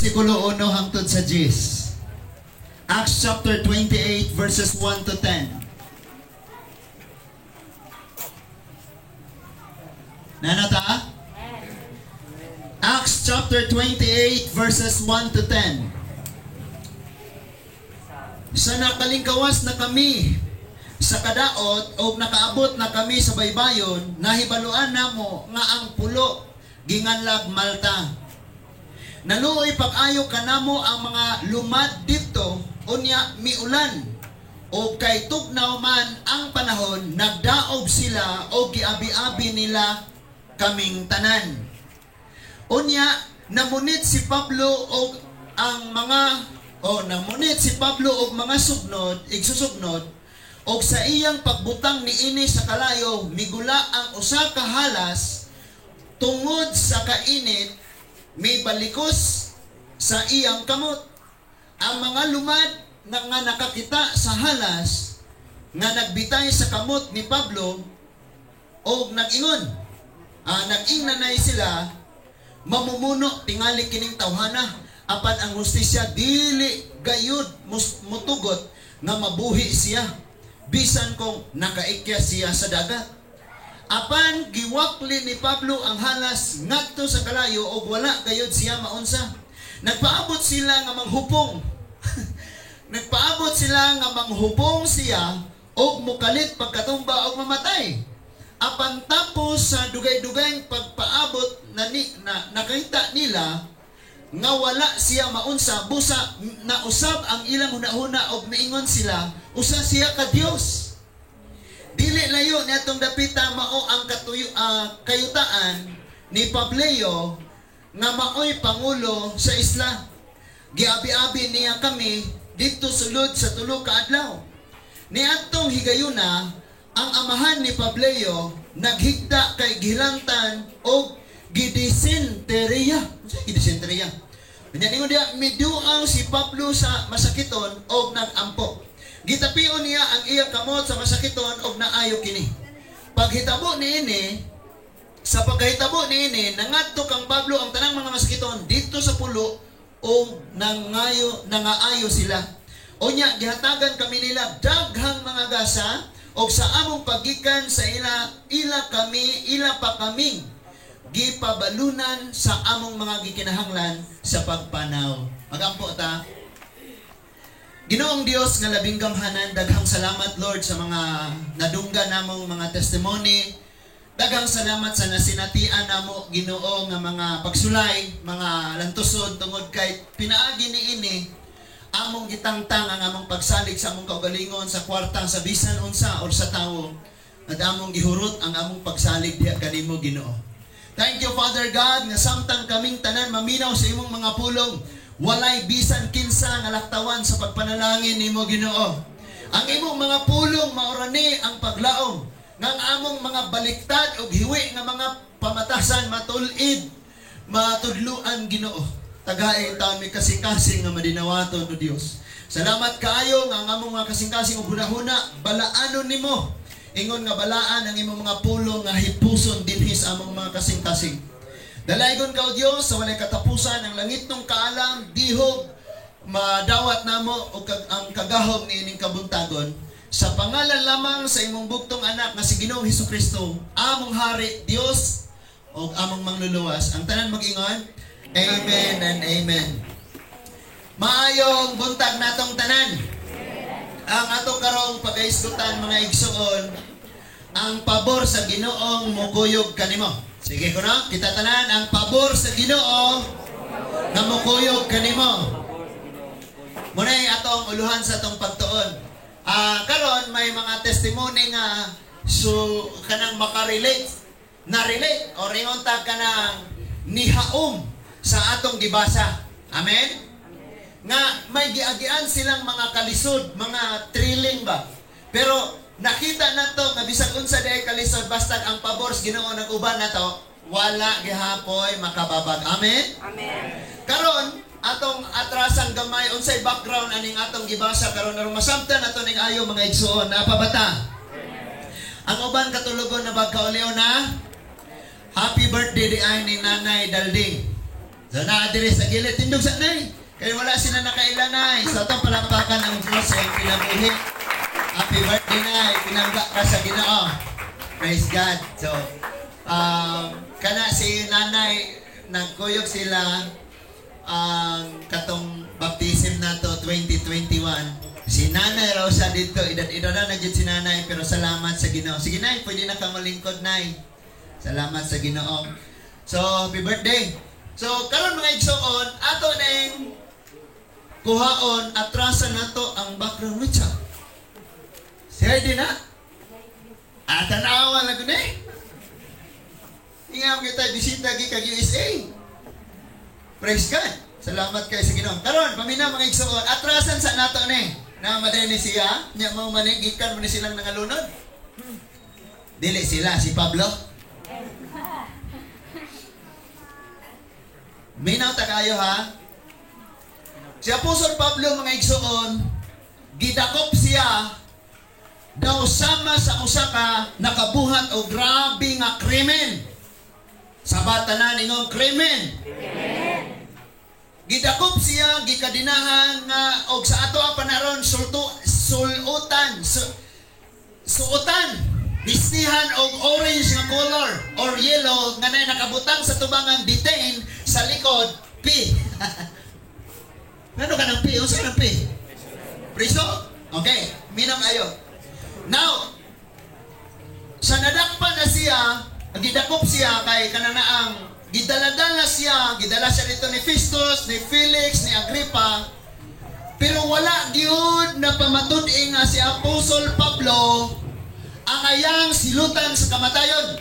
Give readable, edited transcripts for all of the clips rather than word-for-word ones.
versikulo 1 hangtod sa 10. Acts chapter 28 verses 1 to 10. Nanata? Acts chapter 28 verses 1 to 10. Sa nakalingkawas na kami sa kadaot o nakaabot na kami sa baybayon, nahibaluan namo nga ang pulo ginganlag Malta. Naluoy pag-ayo kanamo ang mga lumad dito unya miulan o kay tugnaw man ang panahon, nagdaob sila o giabi-abi nila kaming tanan. Unya namunit si Pablo og ang mga namunit si Pablo og mga igsusugnod og sa iyang pagbutang niini sa kalayo migula ang usa ka halas tungod sa kainit may balikos sa iyang kamot. Ang mga lumad nga nakakita sa halas nga nagbitay sa kamot ni Pablo og nag-ingon, nag-ingnanay sila mamumuno tingali kining tawhana apan ang hustisya dili gayud mutugot nga mabuhi siya bisan kung nakaikya siya sa dagat. Apan giwakli ni Pablo ang halas ngadto sa kalayo og wala gayud siya maunsa. Nagpaabot sila nga manghupong. Nagpaabot sila nga manghupong siya og mukalit pagkatumba og mamatay. Apan tapos sa dugay-dugay pagpaabot nakita nila nga wala siya maunsa, busa nausab ang ilang hunahuna og miingon sila usa siya ka Dios. Dili layo niadtong dapita mao ang kayutaan ni Pableo nga maoy pangulo sa isla. Giabi-abi niya kami dito sulod sa tulo ka adlaw. Niadtong higayuna ang amahan ni Pableo naghigda kay gilantan og gidisenteriya. Gidisenteriya. Ningon dia miduang si Pablo sa masakiton og nag-ampo. Gitapion niya ang iyang kamot sa masakiton og naayo kini. Paghitabo niini, sa paghitabo niini, nangadto kang Pablo ang tanang mga masakiton dito sa pulo og nangaayo sila. Unya gihatagan kami nila daghang mga gasa og sa among pagikan sa ila pa kami gipabalunan sa among mga gikinahanglan sa pagpanaw. Magampo ta. Ginoong Dios nga labing gamhanan, daghang salamat Lord sa mga nadungga namong mga testimony. Daghang salamat sa nasinatian namo Ginoo nga mga pagsulay, mga lantusod tungod kay pinaagi niini among gitangtang ang among pagsalig sa among kaugalingon sa kwartang sa bisan unsa or sa tawo. At among gihurot ang among pagsalig diha kanimo Ginoo. Thank you Father God nga samtang kaming tanan maminaw sa imong mga pulong. Walay bisan kinsa nga laktawan sa pagpanalangin nimo Ginoo. Ang imong mga pulong maorani ang paglaom ngang among mga baliktad ug hiwi nga mga pamatasan matulid matudluan Ginoo. Tagay taon mi kasing-kasing nga madinawaton o Dios. Salamat kaayo nga ang among mga kasing-kasing ug hunahuna balaanon nimo. Ingon nga balaan ang imong mga pulong nga hipuson dinhi sa among mga kasing-kasing. Dalaygon ka o Diyos sa walay katapusan ang langit nung kaalam, dihog, madawat namo o ang kagahom ni ining kabuntagon. Sa pangalan lamang sa imong bugtong anak na si Ginoong Hesukristo, among hari, Dios, o among mangluluwas. Ang tanan mag-ingon, Amen and Amen. Maayong buntag natong tanan. Ang ato karong pagaisgutan mga igsuon, ang pabor sa Ginoong mukuyog kanimo. Sige ko na, kita tanan ang pabor sa Ginoo na mukuyog kanimo. Muna'y atong uluhan sa atong pagtuon. Karon may mga testimony nga kanang makarelate, na-relate o ringon tag kanang nihaom sa atong gibasa. Amen? Nga may giagian silang mga kalisod, mga thrilling ba? Pero nakita na to nga bisag unsa day kalisod basta ang pabor sa Ginoo nag-uban na to, wala gihapoy makababag. Amen? Amen. Karon atong atrasan gamay unsay background aning atong gibasa karon aron masamtan nato ning ayo mga igsoon napabata. Ang uban katulugon na bagkaulio na happy birthday di ay ni Nanay Dalding. So naadiri sa gilid, tindog sa nay. Kaya wala sila nakailanay. So itong palampakan ang Diyos sa iyong pinabuhi. Happy birthday nay. Pinangga ka sa Ginoo. Praise God. So, kana si nanay, nagkuyog sila ang katong baptism na to 2021. Si nanay raw sa dito, edad-edad na nagyod si nanay, pero salamat sa Ginoo. Sige nay, pwede na ka malingkod nay. Salamat sa Ginoo. So, happy birthday. So, karon mga igsoon, ato ning kuhaon, atrasan nato ang background with siya. Siya din na. Tanawa na gud eh. Ingam kita bisita gi kag USA. Praise God. Salamat kay sa Ginoo. Karon paminaw mga igsoon, atrasan sa nato ni. Na madani siya, nya mao manigikan mo ni silang nangalunod. Dili sila si Pablo. Minaw ta kayo ha. Si Apostol Pablo mga igsoon, gidakop siya daw sama sa usa ka nakabuhat o grabe nga krimen. Sa batanan ingong krimen. Gidakop siya, gikadinahan nga og sa ato ang panaron suotan, bistihan og orange nga color or yellow nga nakabutang sa tubangang detain sa likod P. Ano ka ng P? Unsa ng P? Priso? Okay, minam ayo. Now, sa nadakpan na siya, gidakop siya kay kananaang gidala siya dito ni Festus, ni Felix, ni Agrippa, pero wala gyud na pamatud-i nga si Apostol Pablo ang ayang silutan sa kamatayon.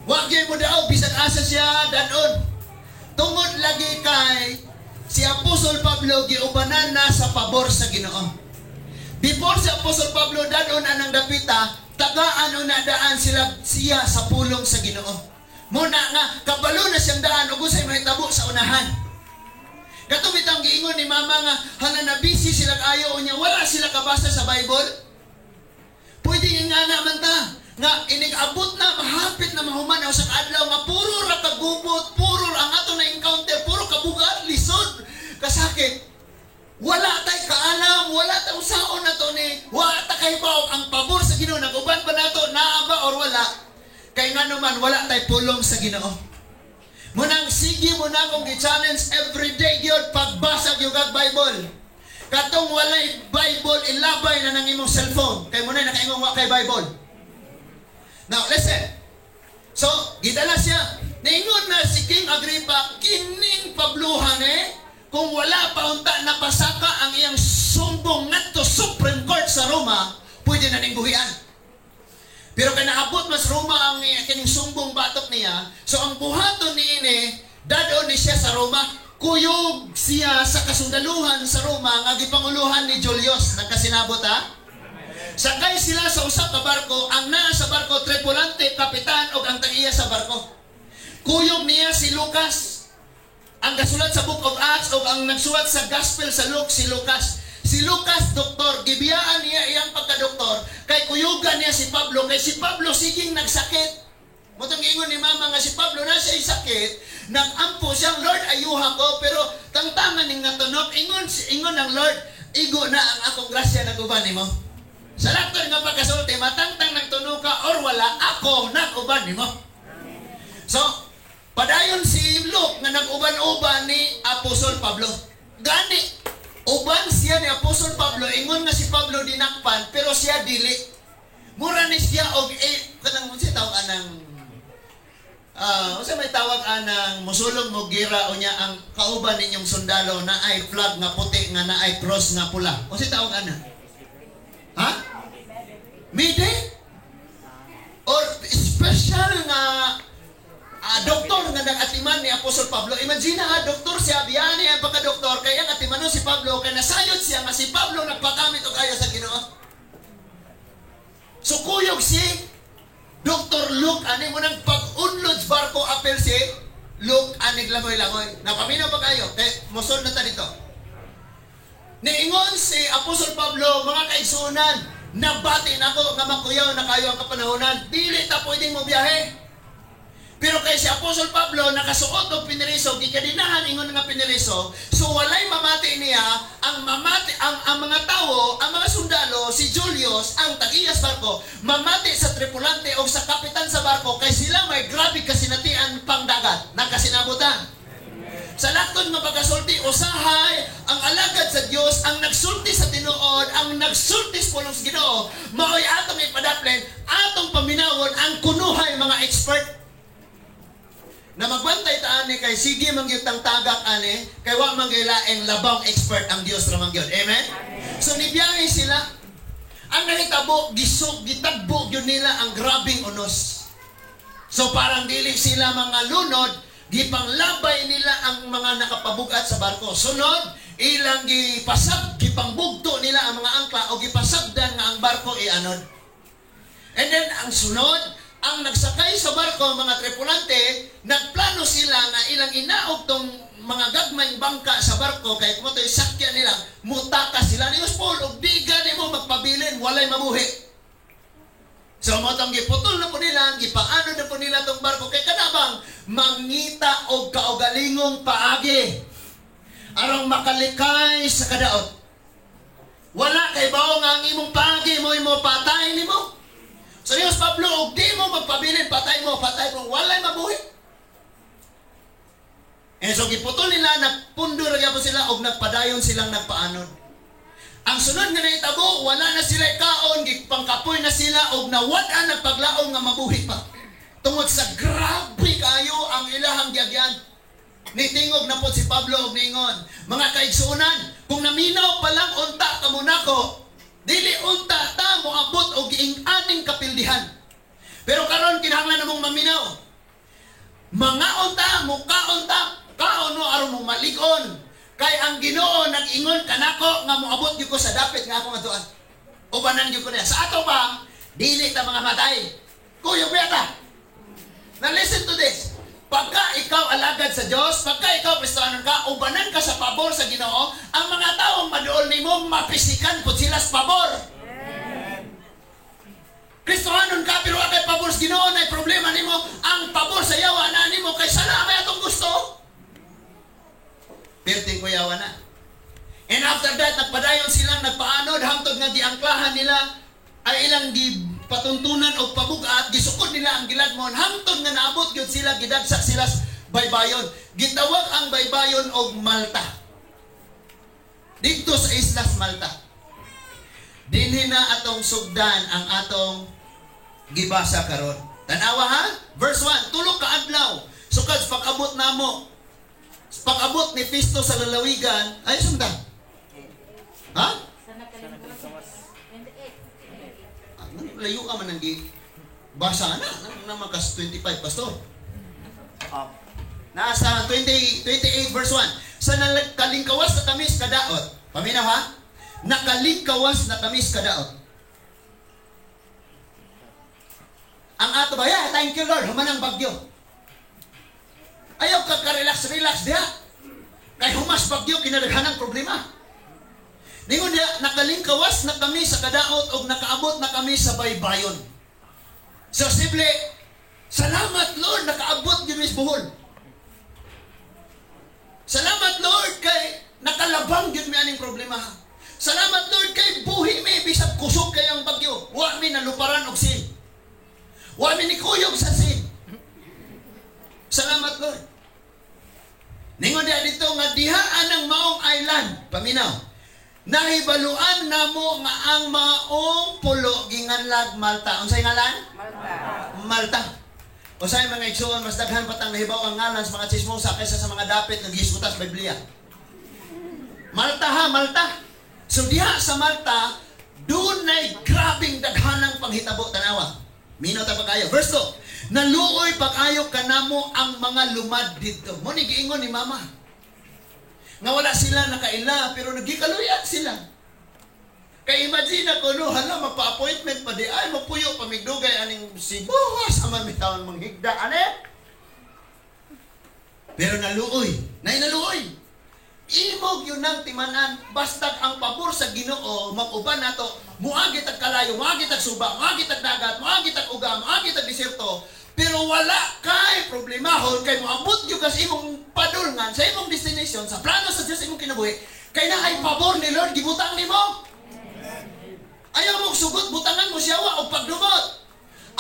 Wa gyud mo daw bisag asa siya danon. Tungod lagi kay si Apostol Pablo giubanan na sa pabor sa Ginoo. Before si Apostol Pablo danon anang dapita, tagaan na daan siya sa pulong sa Ginoo. Muna nga kabalo na siyang daan ug usay mahitabo sa unahan. Katong bitang giingon ni mama nga hala na busy sila kayo unya wala sila kabasa sa Bible. Pwede nga naman ta nga inig-abot na mahapit na mahuman sa kaadlaw nga puro ra kagubot, puro ang ato na encounter, puro kabugat, lisod, kasakit. Wala tay kaalam, wala tay usaon na to ni, wala ta kay baw ang pabor sa Ginoo naguban pa nato naa ba or wala. Kay nga naman wala tay pulong sa Ginoo. Munang sige mo na kung gi-challenge every day gyud pagbasa gyud kag Bible. Katong walay Bible ilabay na nang imong cellphone. Kay mo na nakaingon wa kay Bible. Now listen. So, gidala siya. Niingon na si King Agrippa kining pabluhan kung wala pa unta napasaka ang iyang sumbong ngadto Supreme Court sa Roma, pwede na ning buhian. Pero kay naabot mas Roma ang kining sumbong batok niya, so ang buhaton niini dadon ni siya sa Roma, kuyog siya sa kasundaluhan sa Roma nga gipanguluhan ni Julius. Nagkasinabot ha? Sakay sila sa usa ka barko, ang naa sa barko tripulante, kapitan ug ang tag-iya sa barko. Kuyog niya si Lucas. Ang gasulat sa Book of Acts ug ang nagsulat sa Gospel sa Luke si Lucas. Si Lucas doktor, gibiyaan niya iyang pagka-doktor kay kuyugan niya si Pablo kay si Pablo siging nagsakit. Motong ingon ni mama nga si Pablo na siya sakit, nagampo siyang Lord ayuha ko pero tangtangan ning natunok ingon ng Lord, igo na ang akong grasya naguban nimo. Sa lato nga pagkasulti, matangtang nagtunog ka or wala, ako nag-uban nimo. So, padayon si Luke nga nag-uban-uban ni Apostol Pablo. Gani, uban siya ni Apostol Pablo, ingon nga si Pablo dinakpan, pero siya dili. Mura ni siya og kanang siya tawag anang usa may tawag anang musulong mo gira o niya ang kauban ninyong sundalo na ay flag nga puti nga na ay cross nga pula. O siya tawag ana? Ha? Mayday? Or special nga doktor nga nag-atiman ni Apostol Pablo. Imagine ha, doktor siya, biyani ang pagka-doktor, kaya ang atimanon si Pablo, kaya nasayod siya nga si Pablo nagpakamit o kaya sa Ginoo. So kuyog si Dr. Luke, ani mo nang pag-unlod barko apel si Luke, anig langoy-langoy. Napaminaw pa kayo, kaya musod na ta dito. Niingon si Apostol Pablo, mga kaigsunan, nabati na ako nga makuyaw na kayo ang kapanahonan, dili ta pwedeng mo biyahe. Pero kay si Apostol Pablo nakasuot og piniriso, gikadinahan ingon nga piniriso, so walay mamati niya, ang mga tao, ang mga sundalo, si Julius, ang tag-iyas barko, mamati sa tripulante o sa kapitan sa barko kay sila may grabe kasinatian pang dagat, nakasinabutan. Sa lakton nga pagkasulti, usahay, ang alagad sa Dios, ang nagsulti sa tinuod, ang nagsulti sa pulong sa Ginoo, maoy atong ipadaplen, atong paminawon ang kunuhay mga expert na magbantay ta ani kay sige mangyutang tagak ani kay wa manggaylaeng labang expert ang Dios ra mangyud. Amen? So nibiyahe sila. Ang nahitabo gisog gitagbo gyud nila ang grabing unos. So parang dili sila mga lunod, gipanglabay nila ang mga nakapabugat sa barko. Sunod, ilang gipangbugto nila ang mga angkla o gipasagdan nga ang barko ianod. And then ang sunod, ang nagsakay sa barko, mga tripulante, nagplano sila nga ilang inaog tong mga gagmayng bangka sa barko, kaya kung ito'y sakyan nila, mutaka sila ni Paul, o biga ni mo magpabilin, walay mabuhi. So motong giputol na po nila, gipaano na po nila tong barko, kay kanabang mangita og kaugalingong paagi, arang makalikay sa kadaot. Wala kay bao nga ang imong paagi mo, imo patay ni mo. So Diyos Pablo, og di mo magpabilin, patay mo, walay mabuhi. And so giputol nila, nagpundo ra po sila, og nagpadayon silang nagpaanod. Ang sunod nga nahitabo, wala na sila kaon, gipangkapoy na sila, og nawad-an nagpaglaong nga mabuhi pa. Tungod sa grabe kayo ang ilahang gyagyan. Nitingog na po si Pablo og ningon, mga kaigsuunan, kung naminaw pa lang unta kamo nako, dili unta ta mo abot og giing-aning kapildihan. Pero karon kinahanglan namong maminaw. Mga unta mo kaon no aron mo malig-on. Kay ang Ginoo nag-ingon kanako nga moabot gyud ko sa dapit nga akong atuan. Ubanan gyud ko niya. Sa ato ba dili ta mga matay. Kuyo beta. Now listen to this. Pagka ikaw alagad sa Diyos, pagka ikaw Kristohanon ka, ubanan ka sa pabor sa Ginoo, ang mga taong maduol nimo mapisikan pud sila sa pabor. Kristohanon ka pero akay pabor sa Ginoo na problema nimo, ang pabor sa yawa na nimo kay sana may atong gusto. Perting ko yawa na. And after that, nagpadayon silang nagpaanod hangtod nga giangklahan nila ay ilang patuntunan o pabugat, gisukod nila ang giladmon, hangtod nga naabot gyud sila, gidagsa sila sa baybayon. Gitawag ang baybayon og Malta. Dito sa Islas Malta. Dinhi na atong sugdan ang atong gibasa karon. Tanawa ha? Verse 1, tulo ka adlaw. Sukad pag-abot namo. Pag-abot ni Fisto sa lalawigan, ay sunda. Ha? Layo ka man ang basa na makas 25 pastor. Nasa 28 verse 1. Sa nakalingkawas na kami sa kadaot. Paminaw ha? Nakalingkawas na kami sa kadaot. Ang ato ba? Yeah, thank you Lord. Human ang bagyo. Ayaw ka ka-relax diha. Kay humas bagyo, kinadaghan ang problema. Ningon niya, nakalingkawas na kami sa kadaot o nakaabot na kami sa baybayon. So, simple, salamat Lord, nakaabot yun mis buhol. Salamat Lord, kay nakalabang yun may aning problema. Salamat Lord, kay buhi may bisag kusog kayang bagyo. Wa mi naluparan og sin. Wa mi nikuyog sa sin. Salamat Lord. Ningon niya dito nga dihaan ng Maong Island, paminaw. Nahibaluan namo nga ang maong pulo ginganlag Malta. Unsay ngalan? Malta. Unsay mga igsoon mas daghan patang nahibaw ang ngalan sa mga chismosa kaysa sa mga dapit nga gisgutas Biblia. Malta ha, Malta. So diha sa Malta, dunay grabing daghanang panghitabo tanawa. Minaw ta pagayo. Verse 2. Naluoy pag-ayo kanamo ang mga lumad dito. Mo ni giingon ni Mama. Nga wala sila nakaila, pero nagkikaluyan sila. Kaya imagine ako, no, hala, magpa-appointment pa di, ay, mapuyo, pamigdugay, aning sibuhas, aman mitawan manghigda, ane? Pero naluoy, naluoy. Imog yun ang timanan, bastag ang pabor sa Ginoo, mag-uban nato, muagit ang kalayo, muagit ang suba, muagit ang dagat, muagit ang uga, muagit ang diserto, Pero wala kay problemahon kay moabot gyud sa imong padulngan sa imong destination sa plano sa Dios imong kinabuhi kay naay pabor ni Lord gibutang nimo. Ayaw mo sugot butangan mo siyawa og pagdumot.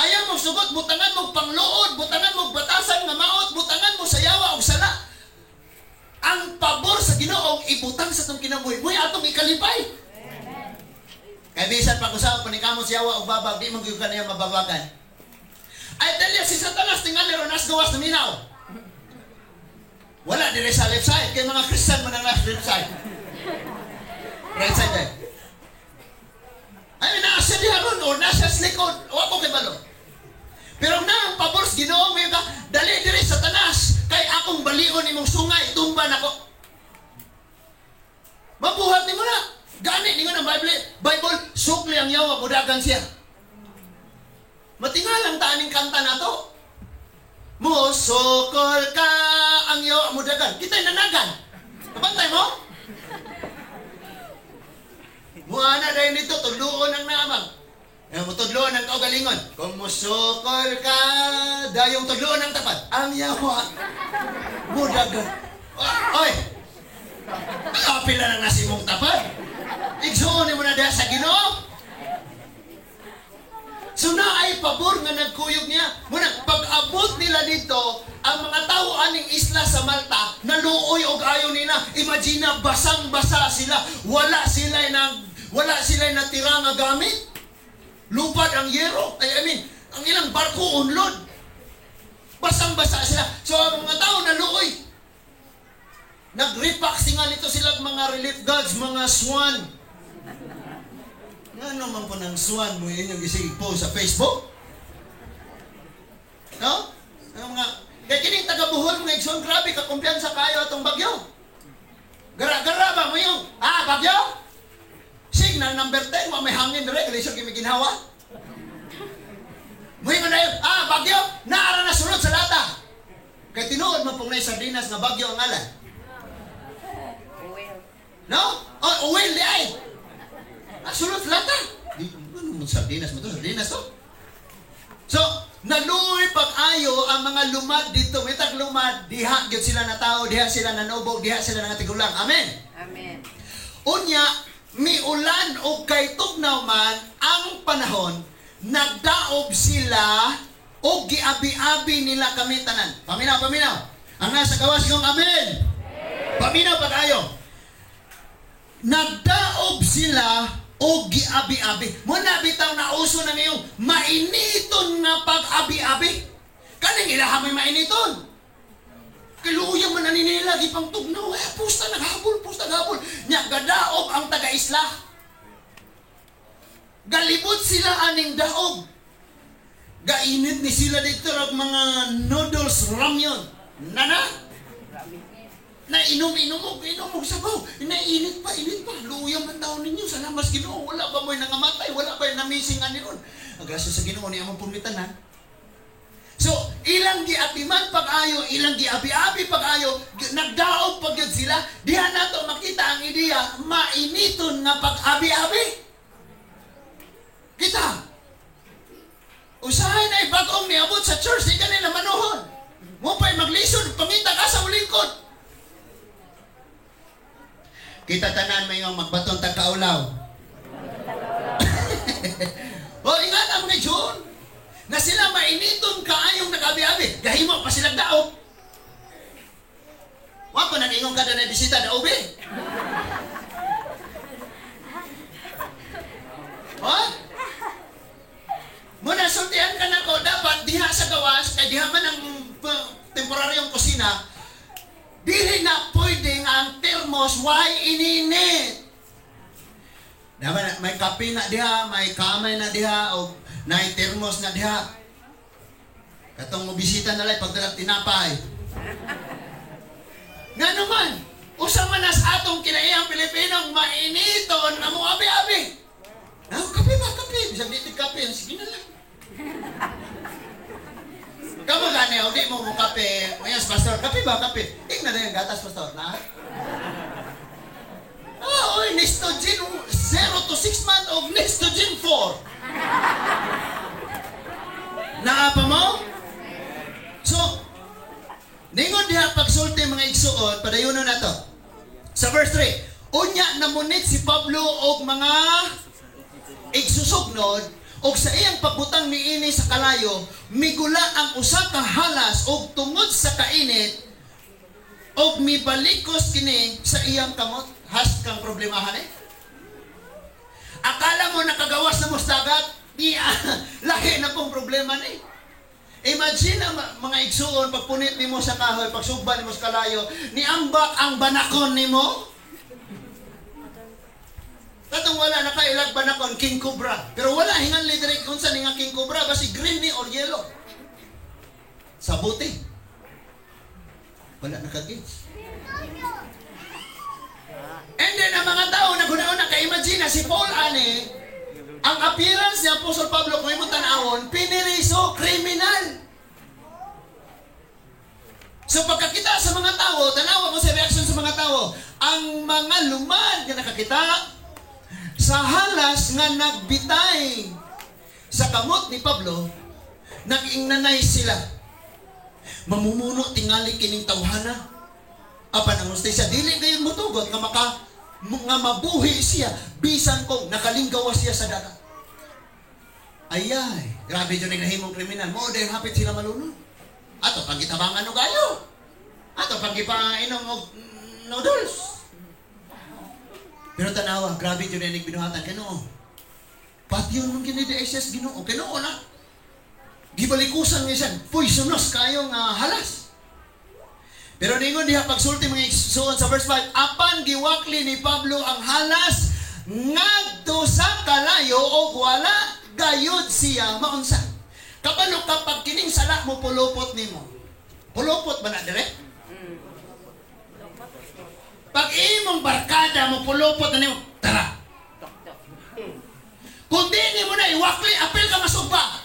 Ayaw mo sugot butangan mo pangluod, butangan mo batasan nga maot, butangan mo sayawa og sala. Ang pabor sa Ginoo ibutang sa tong kinabuhi mo atong ikalipay. Kay bisan pag-usab pa ni kamo siyawa og babag di man gyud kaniya mababagan. Ay dali si Satanas tingali ron as gawas na minaw. Wala dire sa left side kay mga Christian man ang left side. Right side eh. Ay nasa diha ron o nasa likod o ako kay balo. Pero na ang pabor sa Ginoo may ka dali dire Satanas kay akong balion imong sungay tumba nako. Mabuhat nimo na. Gani ningon ang Bible sukli ang yawa mudagan siya. Matingalang taaning kanta na to. Musukol ka ang yawa mudagan. Kita'y nanagan. Kapantay mo? Muana dahil nito, tudloon ang naamang. Tudloon ang kaugalingon. Kung musukol ka, dayong tudloon ang tapat. Ang yawa mudagan. Oy! Kapila lang nasi mong tapat. Igsuon mo na dahil sa Ginoo. So na ay pabor nga nagkuyog niya. Muna, pag-abot nila dito, ang mga tao aning isla sa Malta, naluoy og ayaw nila. Imagine, basang-basa sila. Wala sila natira nga gamit. Lupad ang yero. Ang ilang barko unlod. Basang-basa sila. So ang mga tao naluoy. Nag-repack singa nito sila mga relief gods, mga swan. Nga naman po ng swan mo yun yung isig-post sa Facebook? No? Kaya kining taga-buhol mga igsoon, grabe ka kumpiyansa kayo atong bagyo. Gara-gara ba mo yung, bagyo? Signal number 10, may hangin rin, kalisyon kimi ginhawa. Mo yung na yun, bagyo, naara na sunod sa lata. Kaya tinuod mo pong na sardinas na bagyo ang alan. No? Uwil di ay. Sunod lata. Ano sardinas mo to? Sardinas to? So, naluoy pag-ayo ang mga lumad dito. May taglumad, diha gyud sila na tao, diha sila nanubog, diha sila nangatigulang. Amen? Amen. Unya, miulan o kay tugnaw man ang panahon, nagdaob sila o giabi-abi nila kami tanan. Paminaw. Ang nasa gawas yung amen. Paminaw pag-ayo. Nagdaob sila o giabi-abi. Muna bitaw na uso na ngayong mainiton nga pag-abi-abi. Kaning ilaha may mainiton. Kiluyang man naninila, ipang tugnaw. Pusta naghabol. Nya, gadaob ang taga-isla. Galibot sila aning daob. Gainit ni sila dito ang mga noodles ramyon. Nana? Na inom sabaw. Init pa. Luyang man daw ninyo. Sana mas Ginoo. Wala ba mo'y nangamatay? Wala ba yung namisingan niyon? Agrasyo sa Ginoo niya mong pumitanan. So, ilang giatiman pag-ayo, ilang giabi-abi pag-ayo, nagdaog pag yun sila, diha na to makita ang ideya, mainiton nga pag-abi-abi. Kita. Usahay na ibagong niabot sa church, di ka nila manuhon. Mo pa'y maglisod, pangita ka sa ulingkod. Kita tanan may yung magbaton tagkaulaw. Ingat ang mga John. Na sila mainiton kaayong nag-abi-abi. Gahimo pa silang daog. Wako na ingong kada na bisita daog eh. Muna sultihan ka na ko, dapat diha sa gawas, kay diha man ang temporaryong kusina, dili na pwedeng ang termos, why ininit? Dapat may kape na diha, may kamay na diha, o na termos na diha. Katong mo bisita na lang, pagdalag tinapay. Nga naman, usa man as atong kinaiyang Pilipinong mainiton na mo abi-abi. Kape ba, kape? Bisang ditig kape, sige na lang. Kamu gani, hindi mo kape. Mayas, pastor, kape ba, kape? Tingnan na yung gatas, pastor, na? Nestogen 0 to 6 months of Nestogen 4. Naapa mo? pagsulti mga igsuon, padayunon na to. Sa verse 3, unya namunit si Pablo og mga igsusugnod, og sa iyang pagbutang niini sa kalayo, migula ang usa ka halas og tungod sa kainit, og mibalikos kini sa iyang kamot. Has kang problemahan eh. Akala mo nakagawas na mustagat, laki na pong problema na eh. Imagine mga igsuon, pagpunit nimo sa kahoy, pagsugban nimo sa kalayo, niambak ang banakon nimo. Katong wala na kailag banakon, king cobra. Pero wala hingan lidrik unsa ni nga king cobra, basi green ni or yellow. Sabuti. Wala nakagins. And then ang mga tao naguna-una ka-imagine na si Paul ani, ang appearance ni Apostol Pablo kung imong tan-awon, piniriso, kriminal. So pagkakita sa mga tao, tanawa mo sa reaction sa mga tao, ang mga lumad nga nakakita sa halas nga nagbitay sa kamot ni Pablo, nag-ingnanay sila. Mamumuno tingali kining tawhana. Apan angustay siya, dili gayon mutugot nga mabuhi siya, bisan kong nakalinggawas siya sa dagat. Ayay, grabe dyan ang nahimong kriminal. Mo dahil hapit sila malunod. Ato, pagkitabangan o gayo. Ato, pagkipainom o noodles. Pero tanawa, grabe dyan ang binuhatan. Kinoo. Pati yun nung ginideesyas ginoo. Kinoo na. Gibalikusan niya siya. Poisonous kayong halas. Pero ningon diha pagsulti mga igsuon sa verse 5, apan giwakli ni Pablo ang halas ngadto sa kalayo o wala gayud siya maunsa. Kabalo kapag kining sala mo pulupot nimo. Pulupot ba na dire? Pag imong barkada mo pulupot na nimo, tara. Kung di nimo na iwakli, apil ka masugba.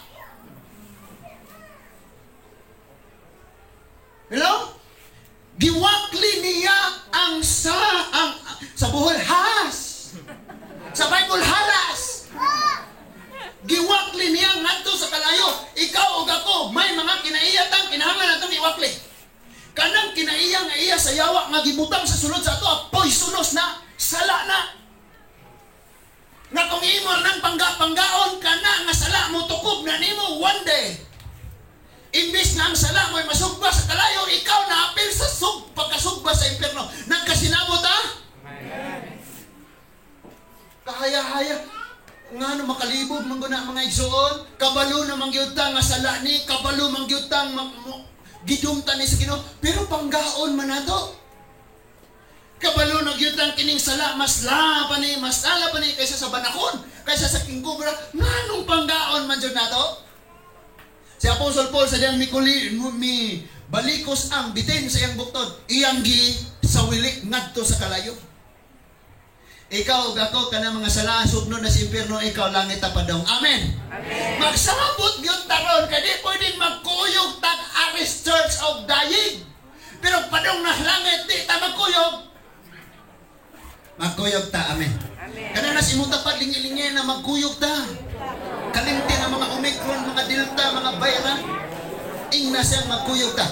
Hello? Giwakli niya ang sa buhol has. Sa Bible halas. Giwakli niya ngadto sa kalayo. Ikaw ug ako may mga kinaiyatan kinahanglan natong iwakli. Kanang kinaiya nga iya sa yawa nga gibutang sa sulod sa ato poisonous na, sala na. Nga kung imo nang panggaon kana nga sala mo tukob na nimo one day. Imbis na ang sala mo'y masugba sa kalayo, ikaw na-apil sa pagkasugba sa impyerno. Nagkasinabot ha? Kahaya-haya. Nga no makalibog mangguna mga igsuon, kabalo na mangyutang nga sala ni, kabalo mangyutang gidumtan ni sa Ginoo, pero panggaon man nato. Kabalo nagyutang kining sala, mas ala pa ni kaysa sa banakon, kaysa sa king cobra. Nganong panggaon man jud nato? Si Apostol Paul sa diyang mi balikos ang bitin sa iyang buktod, iyang gi sa wili ngadto sa kalayo. Ikaw ug ako kana mga sala sugno na sa impierno, ikaw langit tapadong. Amen. Amen. Magsabot gyud taron kadi pwedeng magkuyog tag Aris Church of Dying. Pero padong na langit di ta magkuyog. Magkuyog ta. Amen. Amen. Kana nas imong tapad lingi-lingi na magkuyog ta. Kalimti ng mga Omicron, mga Delta, mga Bayra, ingna siyang magkuyog ta.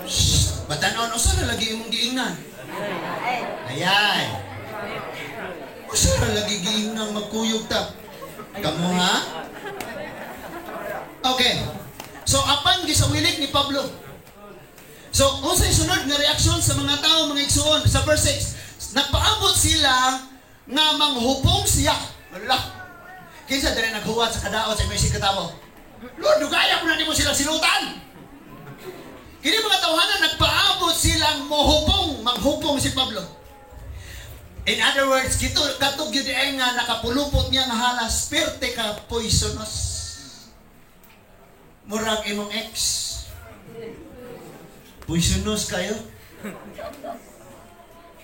Shhh! Batanon, o saan na lagi imong giingnan? Ayay! O saan na lagi giingnan magkuyog ta? Kamu ha? Okay. So, apan gisawilik ni Pablo. So, unsay sunod nga reaksyon sa mga tao, mga igsuon, sa verse 6, nagpaabot sila nga manghupong siya. Wala. Kinsa diri naghuwat sa kadaot sa imong katawo. Lord, dugaya ko na nimo silang sinutan. Kini mga tawhanan nagpaabot silang manghupong si Pablo. In other words, katog gyud nga nakapulupot niya nga halas, perte ka poisonous. Murag imong ex. Poisonous kayo.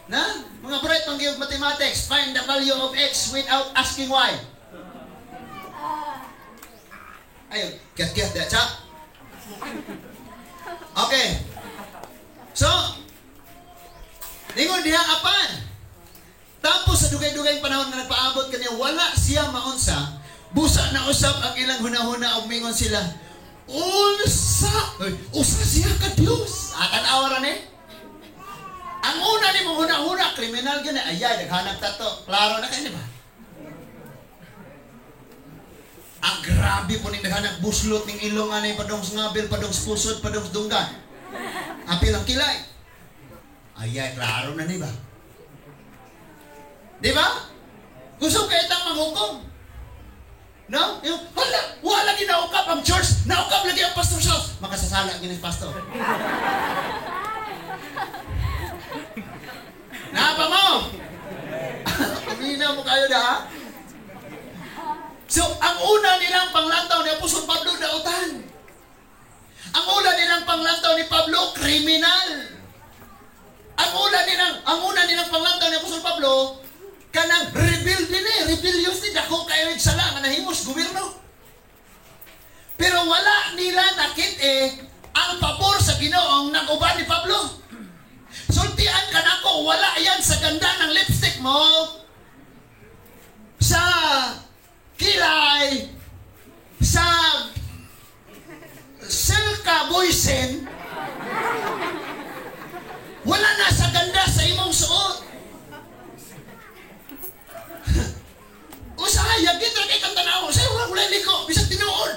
Na? Mga bright pang giyog mathematics, find the value of x without asking why. Ayun, kiat-kiat da, chap. Okay. So, ningon diha apan. Tapos sa dugay-dugay panahon nga nagpaabot kaniya, wala siya maunsa. Busa na usab ang ilang hunahuna og mingon sila, unsa Usa siya ka Dios. Akan awaran eh. Ang una ni mo huna-huna, kriminal gani. Ayay, naghanap tato. Klaro na kayo, di ba? Ang grabe po ning naghanap buslot ning ilong anay padong ngabil, padong pusod, padong dunggan. Apil ang kilay. Ayay, klaro na ni ba? Di ba? Gusto kayo itang manghukom. No? Yung, wala lagi naukap ang church, naukap lagi ang pastor's house. Makasasala gini pastor. Napa mo? Pamina mo kayo na. So, ang una nilang panglantaw ni Apostol Pablo, dautan. Ang una nilang panglantaw ni Pablo, kriminal. Ang una nilang panglantaw ni Apostol Pablo, kanang rebel din eh, rebellious din. Ako kayo nagsala, nga nahimos, gobyerno. Pero wala nila nakit ang pabor sa Ginoong nag-uban ni Pablo. Sultian ka na ko, wala yan sa ganda ng lipstick mo, sa kilay, sa silka boysen, wala na sa ganda sa imong suot. Usahaya, kita kay kang tanaw, sa'yo wala kulay liko, bisag tinuod.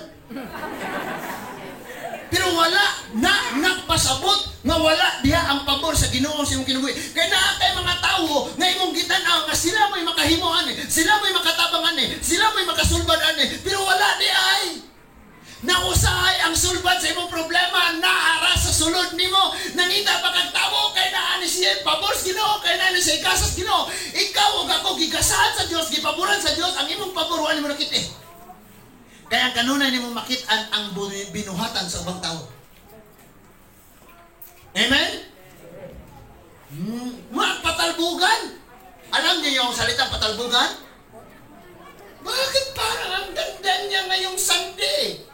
Pero wala na nagpasabot nga wala diha ang pabor sa Ginoo sa imong kinabuhi. Kaya naa kay mga tao nga imong gitanaw nga sila may makahimuan sila may makatabangan sila may makasulbadan pero wala di ay. Nausahay ang sulbad sa imong problema, naara sa sulod nimo, nangita pa kag tawo kay naa ni siya pabor sa Ginoo, kay naa ni siya kasas Ginoo. Ikaw ug ako gigasahan sa Dios, gipaboran sa Dios, ang imong pabor wala mo nakita. Kaya kanunay nimo makitaan ang binuhatan sa ubang tao. Amen? Patalbugan. Alam niyo yung salitang patalbugan? Bakit parang ang ganda niya ngayong Sunday?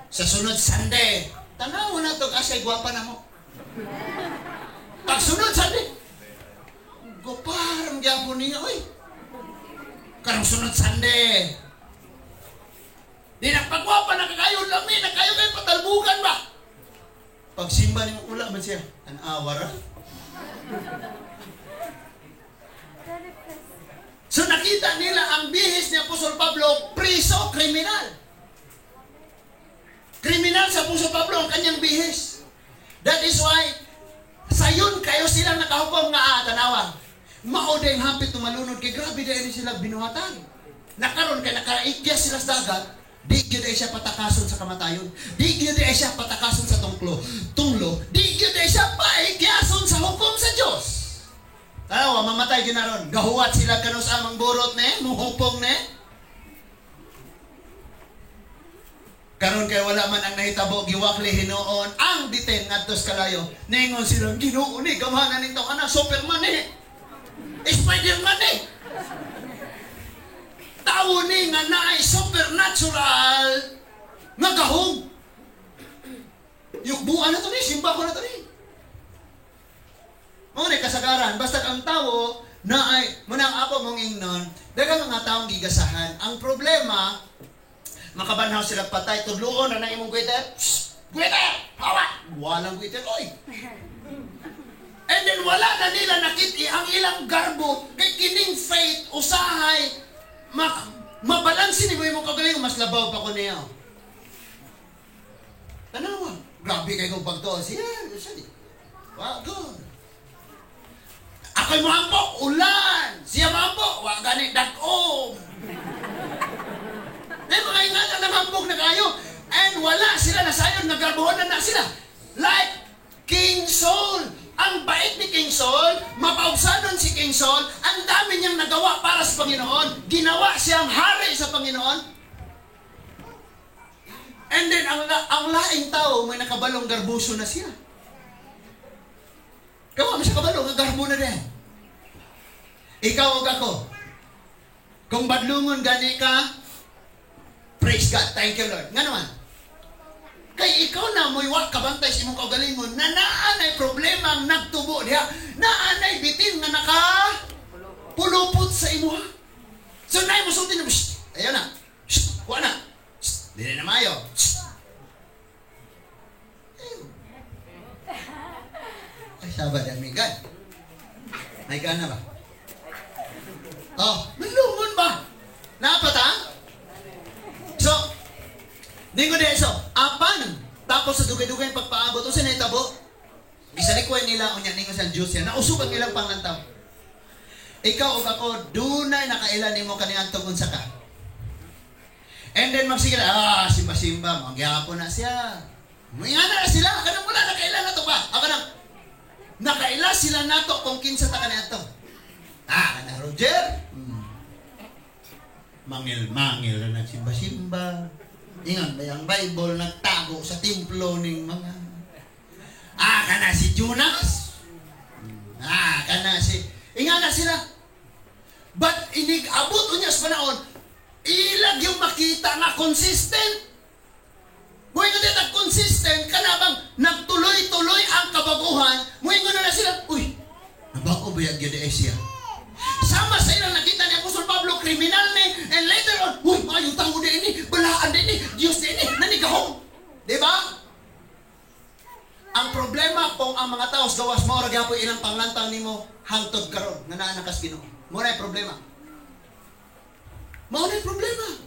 Sa sunod Sunday, tanaw na ito kasi gwapa na mo. Pag sunod Sunday, parang gyapon niya, oy. Karang sunod Sunday, di nagpagwapa na kakayo lami, nakayo kayo patalbugan ba? Pag simba ni mo ula man siya, an awar. So nakita nila ang bihis ni Apostol Pablo, priso, kriminal. Kriminal sa Apostol Pablo ang kanyang bihis. That is why, sayon kayo silang nakahukom nga tanawa. Maudeng hapit tumalunod kay grabe dahil sila binuhatan. Nakaroon kay nakaikyas sila sa dagat. Di gyud ay siya patakason sa kamatayon. Di gyud ay siya patakason sa tunglo. Di gyud ay siya paikyason sa hukom sa Dios. Tanawa, mamatay gyud naron. Gahuwat sila kanos amang burot muhupong karon kay wala man ang nahitabo giwakli hinuon ang diten ngadtos kalayo. Ningon sila Ginoo ni gamahanan nito kana Superman Spider-Man tao ni nga naay supernatural nga gahom. Yukbuan na to ni, simba ko na to ni. Muna kasagaran, basta ang tao naay, munang ako mong ingnon, dagang mga taong gigasahan. Ang problema, makabanhaw sila patay, tudloon na imong gwitter. Gwitter! Hawa! Walang gwitter, oy! And then wala na nila nakiti ang ilang garbo kay kining faith, usahay, mabalansin ni mo yung kagaling, mas labaw pa ko niya. Tanawa, grabe kayo kong pagto. Siya di. Wagon. Ako'y mahampo, ulan. Siya mahampo, wag ganit dag-om. Mga ingatan ng hambog na kayo. And wala sila nasayon, nagarbuhan na sila. Like King Saul. Ang bait ni King Saul, mapaubsanon si King Saul, ang dami niyang nagawa para sa Panginoon. Ginawa siyang hari sa Panginoon. And then, ang laing tao, may nakabalong garbuso na siya. Kawa mo siya kabalong, ang garbo na din. Ikaw o ako, kung badlungon gani ka, praise God, thank you Lord. Nga naman, kay ikaw na mo'y wak kabantay sa imong kaugalingon na naanay problema ang nagtubo diha, naanay bitin nga nakapulupot sa imo. So naay mo sulti na, ayaw na, kuha na, dili na mayo. Ay, sabad ang migay. May gana ba? Oh, malungon ba? Napat ha? So, ningo din so, apan, tapos sa dugay-dugay pagpaabot, o sa naitabo, gisalikuan nila, unya ningo sa Diyos yan, nausukan nilang pangantaw. Ikaw o ako, dunay nakailan mo kaniyang tugon sa ka. And then magsigil, simba-simba, magyapon na siya. Mayana na sila, kanang wala, nakailan na to ba? Ako nang, nakailan sila na to kung kinsa ta kaniyang to. Kana Roger? Mangil-mangil na nagsimba-simba. Ingan ba yung Bible nagtago sa templo ng mga... kana si Jonas? Kana si... Ingan na sila. But inig-abot unya sa panahon, ilag yung makita na consistent. Muwi ko dito consistent, kanabang nagtuloy-tuloy ang kabaguhan, muwi ko na sila, uy, nabako ba yung Gideesya? Sama sa ilang nakita ni Apostol Pablo, kriminal ni, and later on, uy, mayong tao din ini, balaan din ini, Diyos din ini, nanigahong. Diba? Ang problema kung ang mga tao gawas mo, ragyapo ilang panglantang ni mo, hangtod karon nga naanakas Ginoo. Muna yung problema. Muna yung problema.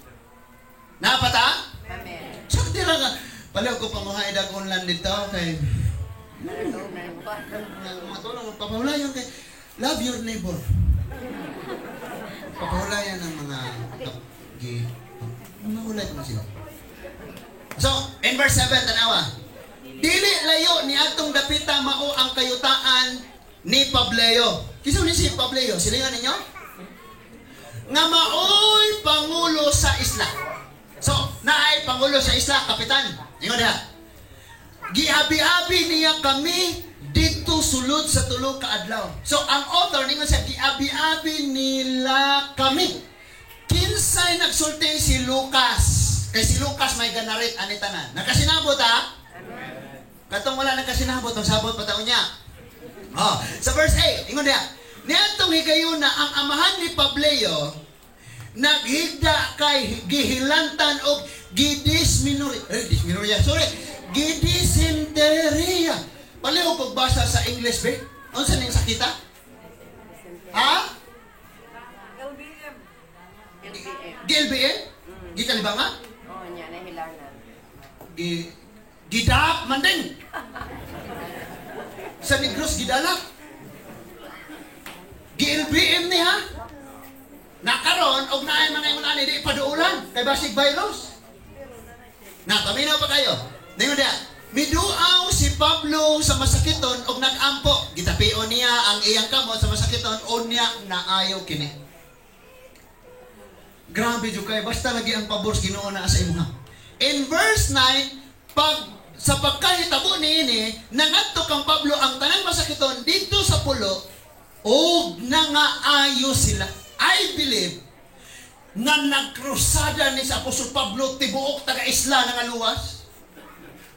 Napata? Amen. Sakti lang nga. Palaw ko pamuhay dagon lang dito kay... Matulong, papahulayan kay... Love your neighbor. Papahulayan ng mga... Mahulay ko na sila. So, in verse 7, tanawa. Dili layo ni atong dapita mao ang kayutaan ni Pableo. Kiso ni si Pableo, silingan ninyo? Nga maoy pangulo sa isla. So, naay pangulo sa isla, kapitan. Ingon diha. Giabi-abi niya kami dito sulod sa tulo ka adlaw. So, ang author ningon sa giabi-abi nila kami. Kinsay nagsulti si Lucas. Kay si Lucas may ganarit ani tanan. Nakasinabot ha? Katong wala nakasinabot, ang sabot pataon niya. Sa verse 8, ingon diha. Niadtong higayon na ang amahan ni Pableo naghigda kay gihilantan og gidisenteria. Paliw pagbasa sa English be. Unsa ning sakita? Ha? GLBM? Gikalibanga? Oo, niya nahilangan. Gidap man din. Sa Negros gidalak. GLBM ni ha? Nakaroon og naay mga ingon ani di paduulan kay basig virus. Paminaw pa kayo. Ningon dia, miduaw si Pablo sa masakiton og nag-ampo. Gitapion niya ang iyang kamot sa masakiton unya naayaw kini. Grabe jud kay basta lagi ang pabor Ginoo na sa imuha. In verse 9, sa pagkahitabo niini, nangadto kang Pablo ang tanang masakiton dito sa pulo og nangaayo sila. I believe na nagkrusada ni sa Apostol Pablo tibuok taga-isla nga luwas.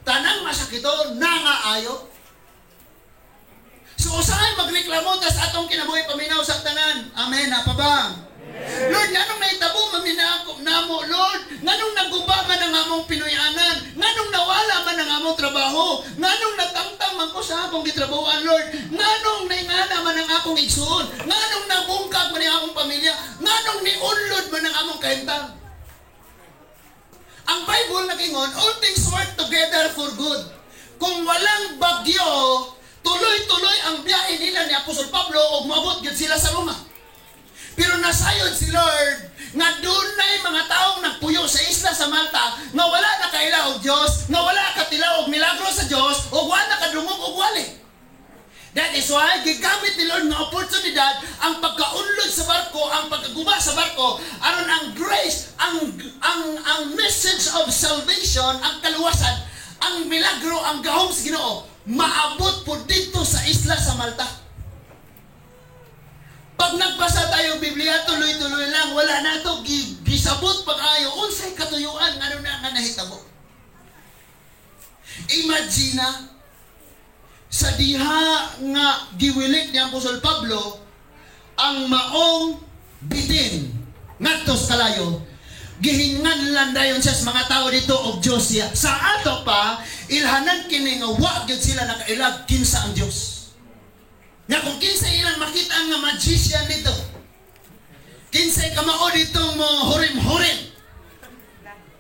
Tanang masakito nangaayo. So usahay magreklamo tas atong kinabuhi paminaw sa tanan. Amen. Apa ba? Lord, nganong naitabo maminako namo, Lord? Nganong naguba man ang among Pinoyanan? Nganong nawala man ang among trabaho? Nganong natangtang man ko sa akong gitrabahoan, Lord? Nganong naingana man ang akong igsuon? Nganong nabungkag man ang akong pamilya? Nganong niunlod man ang among kahintang? Ang Bible nagingon, all things work together for good. Kung walang bagyo, tuloy-tuloy ang biyahe nila ni Apostol Pablo og moabot gid sila sa Roma. Pero nasayod si Lord nga dunay mga taong nagpuyo sa isla sa Malta nga wala na kaila og Dios, nga wala katila og milagro sa Dios, og wala kadungog og wali. That is why gigamit ni Lord nga oportunidad ang pagkaunlod sa barko, ang pagkaguba sa barko aron ang grace, ang message of salvation, ang kaluwasan, ang milagro, ang gahom sa Ginoo maabot po dito sa isla sa Malta. Pag nagbasa tayo Biblia, tuloy-tuloy lang, wala na ito, gisabot pag-ayo, unsay katuyuan, ano na nga nahitabo. Imagine sa diha nga giwilik ni Apostol Pablo, ang maong bitin, ngadtos kalayo, gihinganlan dayon siya sa mga tao dito og Dios siya. Sa ato pa, ilhanan kini nga wa gyud sila nakailag kinsa ang Dios. Nga kung kinsay ilang makita nga magician dito, kinsay kamao dito mo hurim-hurim,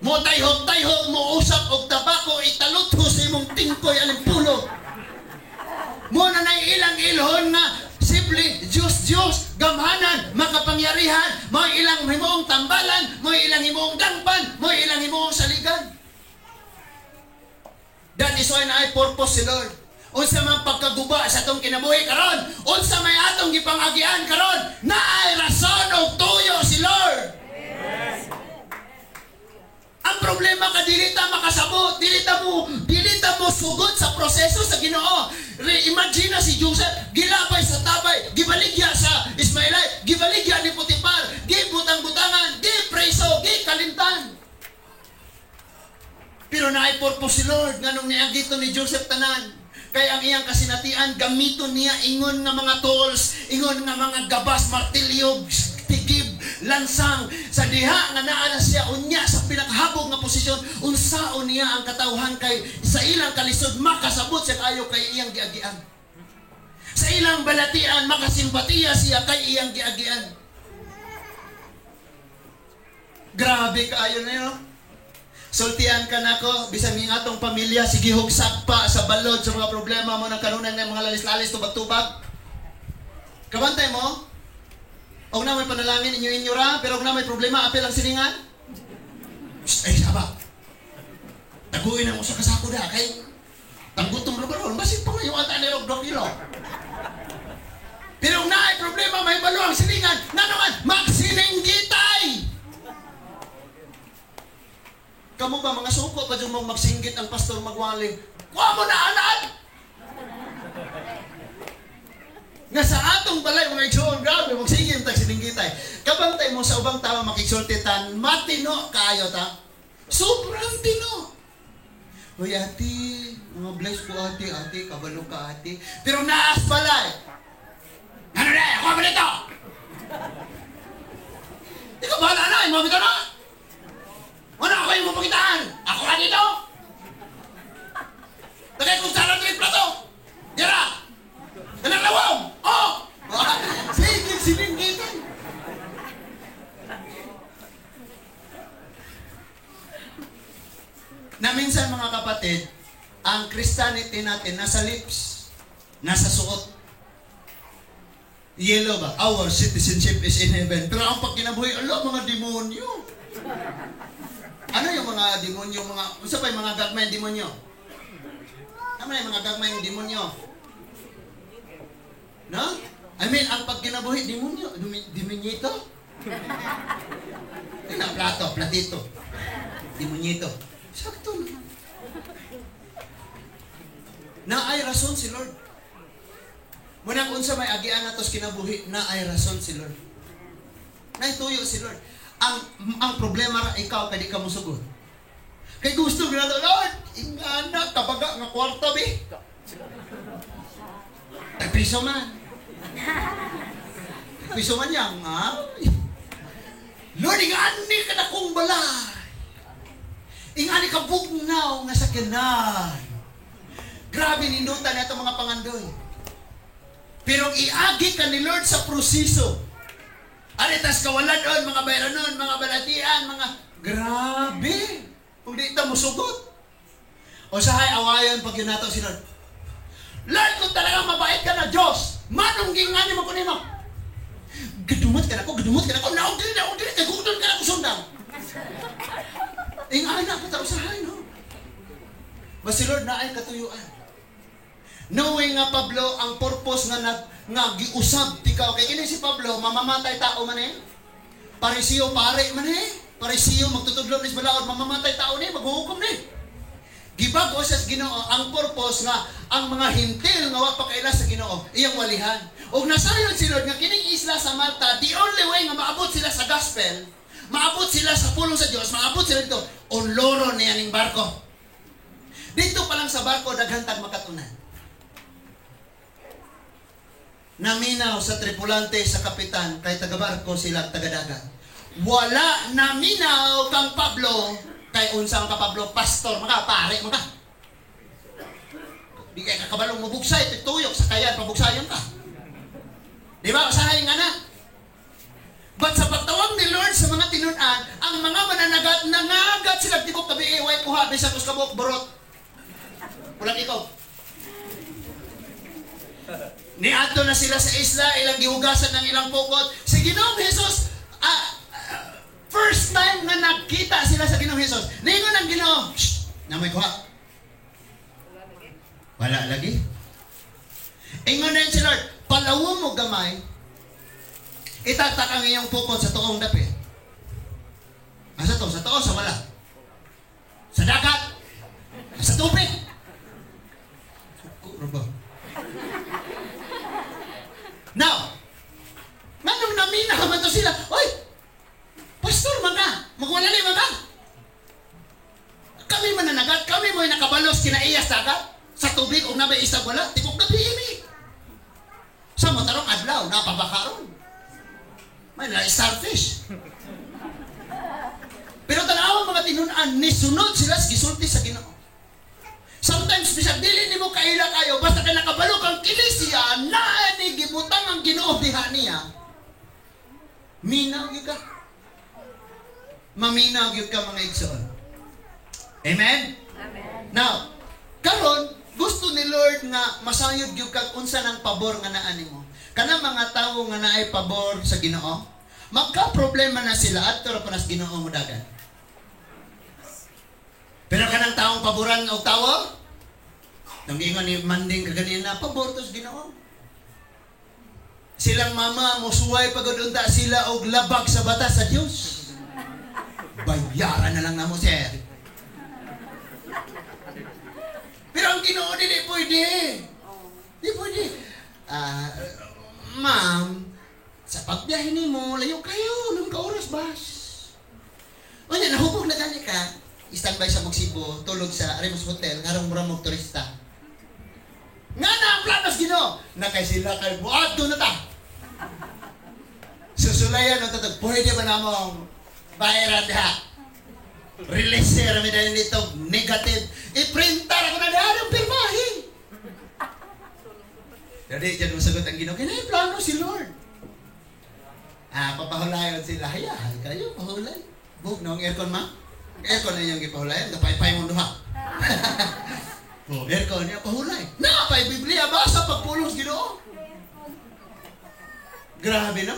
mo tayhog-tayhog, mo usap og tabako, italutho sa imong tingkoy alimpulo. Mo na ilang ilhon nga simple Diyos, gamhanan, makapangyarihan, mo ilang himoong tambalan, mo ilang himoong dangpan, mo ilang himoong saligan. That is why na ay purpose si Lord. Unsa man pagkaguba sa atong kinabuhi karon, unsa may atong gipangagian karon, na ay rason og tuyo si Lord. Ang problema ka dili ta makasabot, dili ta mo sugod sa proseso sa Ginoo. Imagine na si Joseph, gilabay sa tabay, gibaligya sa Ismaelite, gibaligya ni Potiphar, gibutang-butangan, gipreso, gikalimtan. Pero naay purpose si Lord nganong niagito ni Joseph tanan. Kaya ang iyang kasinatian, gamiton niya ingon nga mga tools, ingon nga mga gabas, martilyo, tigib, lansang, sa diha nga naa na siya unya sa pinakahabog nga posisyon, unsaon niya ang katawhan kay sa ilang kalisod, makasabot siya kayo kay iyang giagian. Sa ilang balatian, makasimpatiya siya kay iyang giagian. Grabe kaayo na yun. Sultian ka na ko, bisan ng atong pamilya, sige hugsak pa sa balod sa mga problema mo ng kanunan ng mga lalis-lalis, tubag-tubag. Kabantay mo, og na may panalangin inyo ra, pero og na may problema, apel ang siningan. Ay, saba. Taguin na mo sa kasako da, kay tanggutong rubaron, basit pa ngayon ata ni Rogdog Ilo. Pero og na ay problema, may balo ang siningan, na naman, magsininggitay! Kamu ba mga suko pa dyan mong magsinggit ang pastor magwaling? Kuha mo na anak! Nga sa atong balay mga igsoon, grabe, magsinggit ang sininggitay. Kabantay mo sa ubang tao makiksultitan, matino kayo ta. Sobrang tino. Uy ati, mga bless ko ati, kabalo ka ati. Pero naas balay. Ano na, ako ba nito? Di ka bahala na, imamita na. Ano ako yung mapagitaan? Ako ka dito? Tagay kong sarang trip plato! Dira! Ganang lawang! Oh! Sige, sininggitan! Na minsan mga kapatid, ang Christianity natin nasa lips, nasa suot. Yellow ba? Our citizenship is in heaven. Pero ang pagkinabuhi, mga demonyo. Ano yung mga demonyo, unsa pa yung mga gagmay demonyo? Ano yung mga gagmay yung demonyo? No? I mean, ang pagkinabuhi, demonyo, demonyito? Tingnan, platito. Demonyito. Sakto na. Na ay rason si Lord. Munang unsa may agian natos kinabuhi, na ay rason si Lord. Naituyo si Lord. Ang problema ra ikaw kay di ka musugod. Kay gusto gina Lord, ingana kabaga nga kwarta bi. Piso man. Piso man yang, ha? Lord, ingani ka na kong balay. Ingani ka bugnaw nga sakyanan. Grabe nindutan na itong mga pangandoy. Pero iagi ka ni Lord sa proseso. Aritas kawalan doon, mga bayranon, mga balatian, mga grabe. Kung di ito musugot. O sahay awayan pag yunataw si Lord. Lord, kung talagang mabait ka na Diyos, manong gingani mo kunin mo. Gadumot ka na ko, naog din, kagudon ka na ko sundang. Ingay na, patao sahay, no? Mas si Lord na ay katuyuan. Knowing nga Pablo ang purpose nga giusab tikaw kay kini si Pablo mamamatay tao man Parisiyo pare man Parisiyo magtutudlo ni balaod mamamatay tao ni maghuhukom ni. Gibag-o sa Ginoo ang purpose nga ang mga hintil nga wa pa kaila sa Ginoo iyang walihan. Og nasayon si Lord nga kining isla sa Malta, the only way nga maabot sila sa gospel, maabot sila sa pulong sa Dios, maabot sila dito unloro niya ning barko. Dito pa lang sa barko daghang tag makatunan. Naminaw sa tripulante sa kapitan kay taga-barko sila taga-dagat. Wala naminaw kang Pablo kay unsang ka Pablo pastor maka pare maka. Di kay kakabalong mabugsay tuyok sa kayan pabugsayon ka. Di ba? Usahay nga na. But sa pagtawag ni Lord sa mga tinunan, ang mga mananagat, nangagat sila tikok tabi, iway kuha, bisang kuskabok, borot. Walang ikaw. Niadto na sila sa isla, ilang gihugasan ng ilang pukot. Si Ginoong Jesus, first time na nagkita sila sa Ginoong Jesus, ningon ang Ginoo, na may kuha. Wala lagi. Ingon na yun si Lord, palawo mo gamay, itatak ang iyong pukot sa tuong dapit. Sa to, sa tuo, sa wala. Sa dagat, sa tubig. Suko, now, nganong namina man to sila, oy, pastor man ka, magwalali man ka. Kami mananagat, kami mo'y nakabalos kinaiyas dagat, sa tubig, o nabay isang wala, tikok gabi ini. Sa motarong adlaw, napabakaron. May na starfish. Pero tanaw mga tinunan, nisunod sila, gisulti sa Ginoo. Sometimes, bisag dili nimo kaila kayo, basta ka nakabalo kang kilisya, naani gibutang ang Ginoo diha niya. Minaw gyud ka. Maminaw gyud ka mga igsoon. Amen? Amen. Now, karon gusto ni Lord nga masayod gyud kag unsa nang pabor nga naa nimo. Kana mga tawo nga naay pabor sa Ginoo, magka problema na sila adto ra panas Ginoo mo dagan. Pero kanang taong paboran og tawo, nang ingon ni Manding kaganina, pabor to sa Ginoo. Silang mama mosuway pagod unta sila og labag sa batas sa Dios. Bayaran na lang namo, sir. Pero ang Ginoo dili pwede. Di pwede. Ma'am, sa pagbiyahe nimo, layo kayo, nung ka-oras bas. O niya, nahubog na gani ka, standby sa Magsibo, tulog sa Remus Hotel, karong murang mong turista. Nga na ang planos Ginoo, nakay sila kay buhat doon na ta. Susulayan ang tatag, pwede ba namang bayaran diha? Release rami dahil dito, negative. I-printar ako na diha ng pirmahin. Jadi, dyan masagot ang Ginoo, kaya plano si Lord. Papahulayan sila, hayaan kayo, pahulay. Bug na ang aircon, ma? Aircon na yung ipahulayan, kapay-pay mo duha. Aircon niya, pahulay. Napay Biblia, basa pagpulong Ginoo. Grabe, no?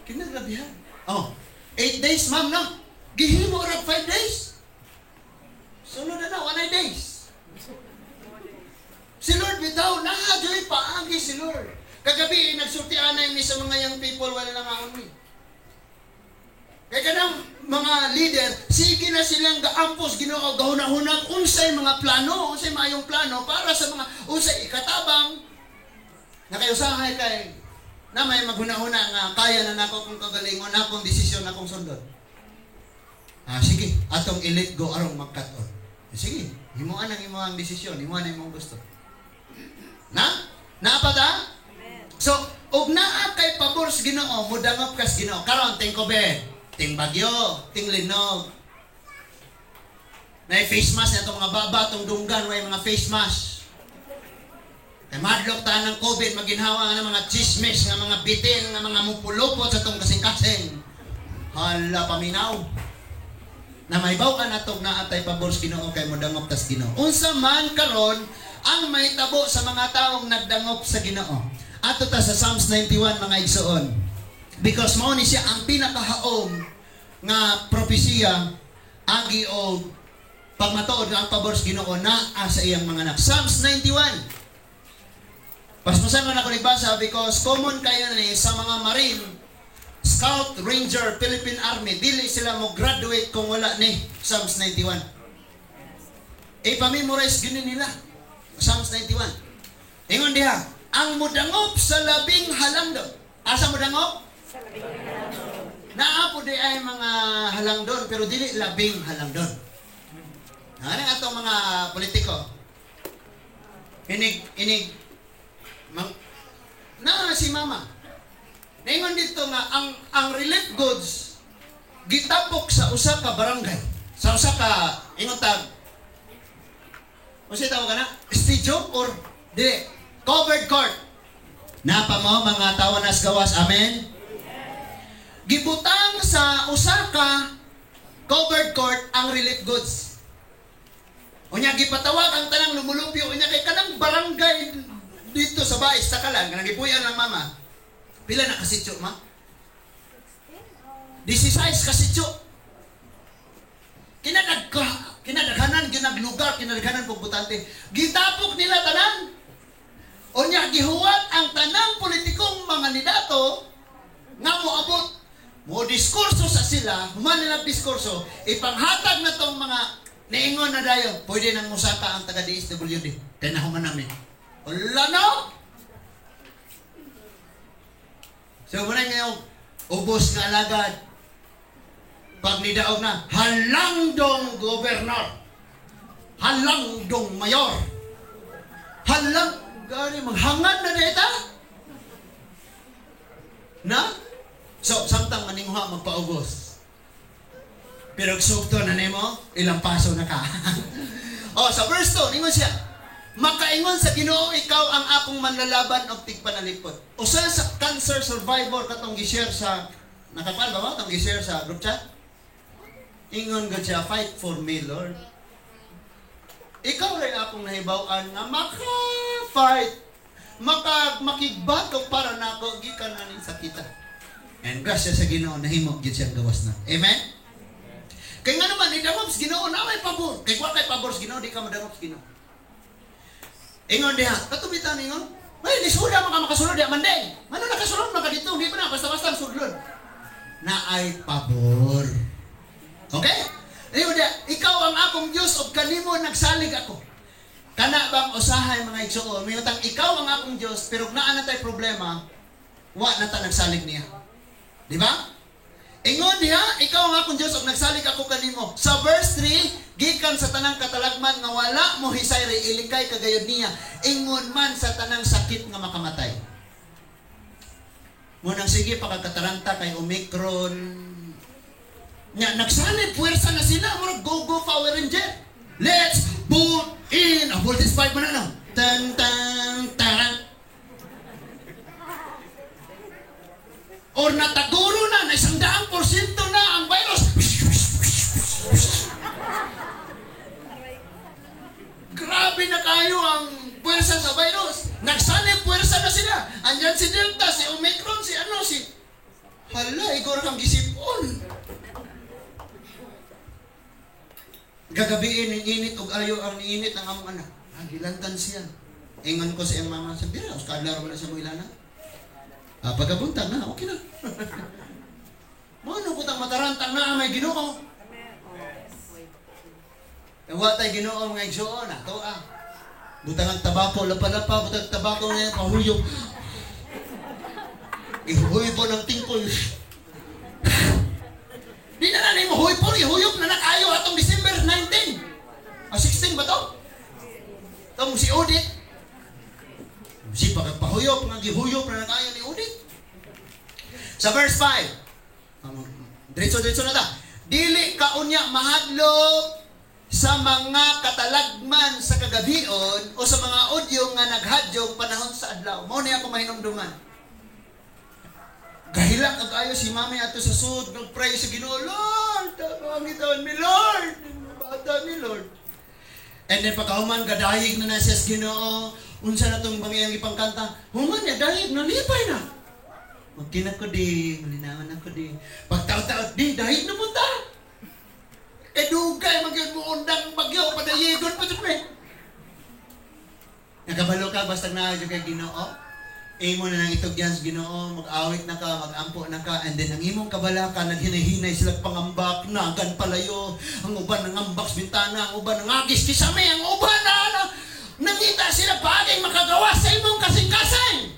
Kinagrabihan. 8 days, ma'am, no? Gihimo ra 5 days. Sunod na 1 days. Si Lord bitaw, nahajoy paagi si Lord. Kagabi, nagsultian na yung sa mga young people, wala lang ako ni. Kaya kanang mga leader, sige na silang gaampos, Ginoo, gahunahunang unsay mga plano, unsay mayong plano para sa mga unsay ikatabang na kayo sahay kay na may maghunahuna nga kaya na nako kung kagalingon akong desisyon akong sundot. Sige, atong i-let go arong magkat-on. Sige, himuan ang imong desisyon, himuan ang imong gusto. Na? Napata? So, og naa kay pabor sa Ginoo, mudangop ka sa Ginoo. Karon ting COVID, ting bagyo, ting linog. Na face mask na itong mga baba, itong dunggan, may mga face mask. Kay madlok ta ng COVID, maginhawa nga ng mga chismis, nga mga bitin, nga mga mupulupot sa itong kasing-kasing. Hala, paminaw. Na may baw ka na itong naatay pabor sa Ginoo, kay mudangop tas Ginoo. Unsa man karon ang may tabo sa mga taong nagdangop sa Ginoo. Ato ta sa Psalms 91 mga igsoon. Because mao ni siya ang pinakahaom nga propesiya agi og pagmatuod nga ang pabor sa Ginoo naa sa iyang mga anak. Psalms 91. Paspasan man ako nagbasa because common kayo ni sa mga Marine, Scout, Ranger, Philippine Army, dili sila mo graduate kung wala ni Psalms 91. I-memorize gini nila. Psalms 91. Ingon diha, ang mudangop sa labing halangdon. Asa mudangop? Sa labing halangdon. Naapo di ay mga halangdon, pero dili labing halangdon. Ano nga itong mga politiko? Si mama. Naingon dito nga, ang relief goods, gitapok sa usa ka barangay. Sa usa ka, ingon tag, o siya tawag ka na? Stage or di? Covered court. Napa mo mga tawo nas gawas, amen? Gibutang sa Osaka covered court ang relief goods. Unya gipatawag ang tanang lumulupyo unya kay kanang barangay dito sa Bais Takalan kanang gipuy-an lang mama. Pila na kasityo ma? 16 kasityo. Kinadaghanan ginaglugar kinadaghanan pug butante. Gitapok nila tanan. Unya gihuwat ang tanang politikong mga nidato nga moabot mo diskurso sa sila, human nilang diskurso, ipanghatag na tong mga niingon na dayo, pwede nang musaka ang taga-DSWD. Kaya nahuman namin. Wala no? So, muna ngayon, ubos nga alagad. Pag nidaog na, halangdong gobernador, halangdong mayor, gani, maghangad na dita? Na? So, samtang maningha magpaubos. Pero sugto na nimo, ilang paso na ka. Oh, sa verse 2, ingon siya, makaingon sa Ginoo ikaw ang akong manlalaban og tigpanalipod. Usa sa cancer survivor katong gi-share sa nakapal ba tong gi-share sa group chat? Ingon gud siya, fight for me, Lord. Ikaw ray akong nahibaw-an nga maka-fight, makigbatok para nako gikan naning sakita. And grasya sa Ginoo nahimo gyud siya gawas na. Amen. Kay nga naman idangop sa Ginoo na may pabor. Kay wa kay pabor sa Ginoo di ka madangop sa Ginoo. Ingon diha, katubitan ingon. Ay, disuda man ka makasulod diha mandeng. Mano nakasulod man ka dito, di pa na basta-basta sulod. Na ay pabor. Okay? Ingon diha, ikaw ang akong Dios ug kanimo nagsalig ako. Kana bang usahay mga igsuon, may utang ikaw ang akong Dios pero naa na tay problema, wa na ta nagsalig niya. Di ba? Ingon diha, ikaw ang akong Diyos ug nagsalig ako kanimo. Sa verse 3, gikan sa tanang katalagman nga wala mo hisay ray ilikay kagayod niya. Ingon man sa tanang sakit nga makamatay. Munang sige pagkataranta kay Omicron. Nya nagsalig puwersa na sila, murag go Power Ranger. Let's put in a voltage 5 man na. Tan tan tarang. Or nataguro na 100% na ang virus. Grabe na kayo ang puwersa sa virus. Nagsanib puwersa na sila. Andyan si Delta, si Omicron, si ano, si... Hala, igor kang gisipon. Gagabiin, init og ayo ang niinit ng among anak. Gilantan siya. Ingon ko sa iyang mama, sabi na, kadlar mo na sa mo ilana. Pagkabuntag na, okay na. Mano putang matarantang na may Ginoo. Ewa tay Ginoo nga igsuon na to Butang ang tabako lapa-lapa, butang tabako na pahuyog. Ihuy po ng tingkoy. Di na nanay mo huy po, ihuyog na nakayo atong December 19. 16 ba to? Itong si Odit. Si pagpahuyop nga gihuyop na nakayo ni Udit. Sa verse 5. Diretso na ta. Dili ka unya mahadlok sa mga katalagman sa kagabion o sa mga audio nga naghadyog panahon sa adlaw. Mao ni ako mahinumduman. Gahilak ag ayo si mami ato sa sud nagpray sa Ginoo, Lord, pangitawan mi Lord, bata mi Lord. And then pagkahuman gadayig na siya sa Ginoo. Unsa na itong bangyang ipangkanta? Human niya, dahil nalipay na. Magkinag ko di, malinawan ako di. Pagtaw-taw, di, dahil na punta. Dugay, magyod mo undang bagyo, padayigon pa ito eh. Nagabalo ka, basta na kay Ginoo. Imo na nang itugyan sa Ginoo, mag-awit na ka, mag-ampo na ka, and then ang imong kabala ka, naghinay-hinay sila pangambak, nagan palayo, ang uban ng ambak sa bintana, ang uban ng agis kisame, ang uban na nangita sila bagay makagawa sa imong kasing-kasing.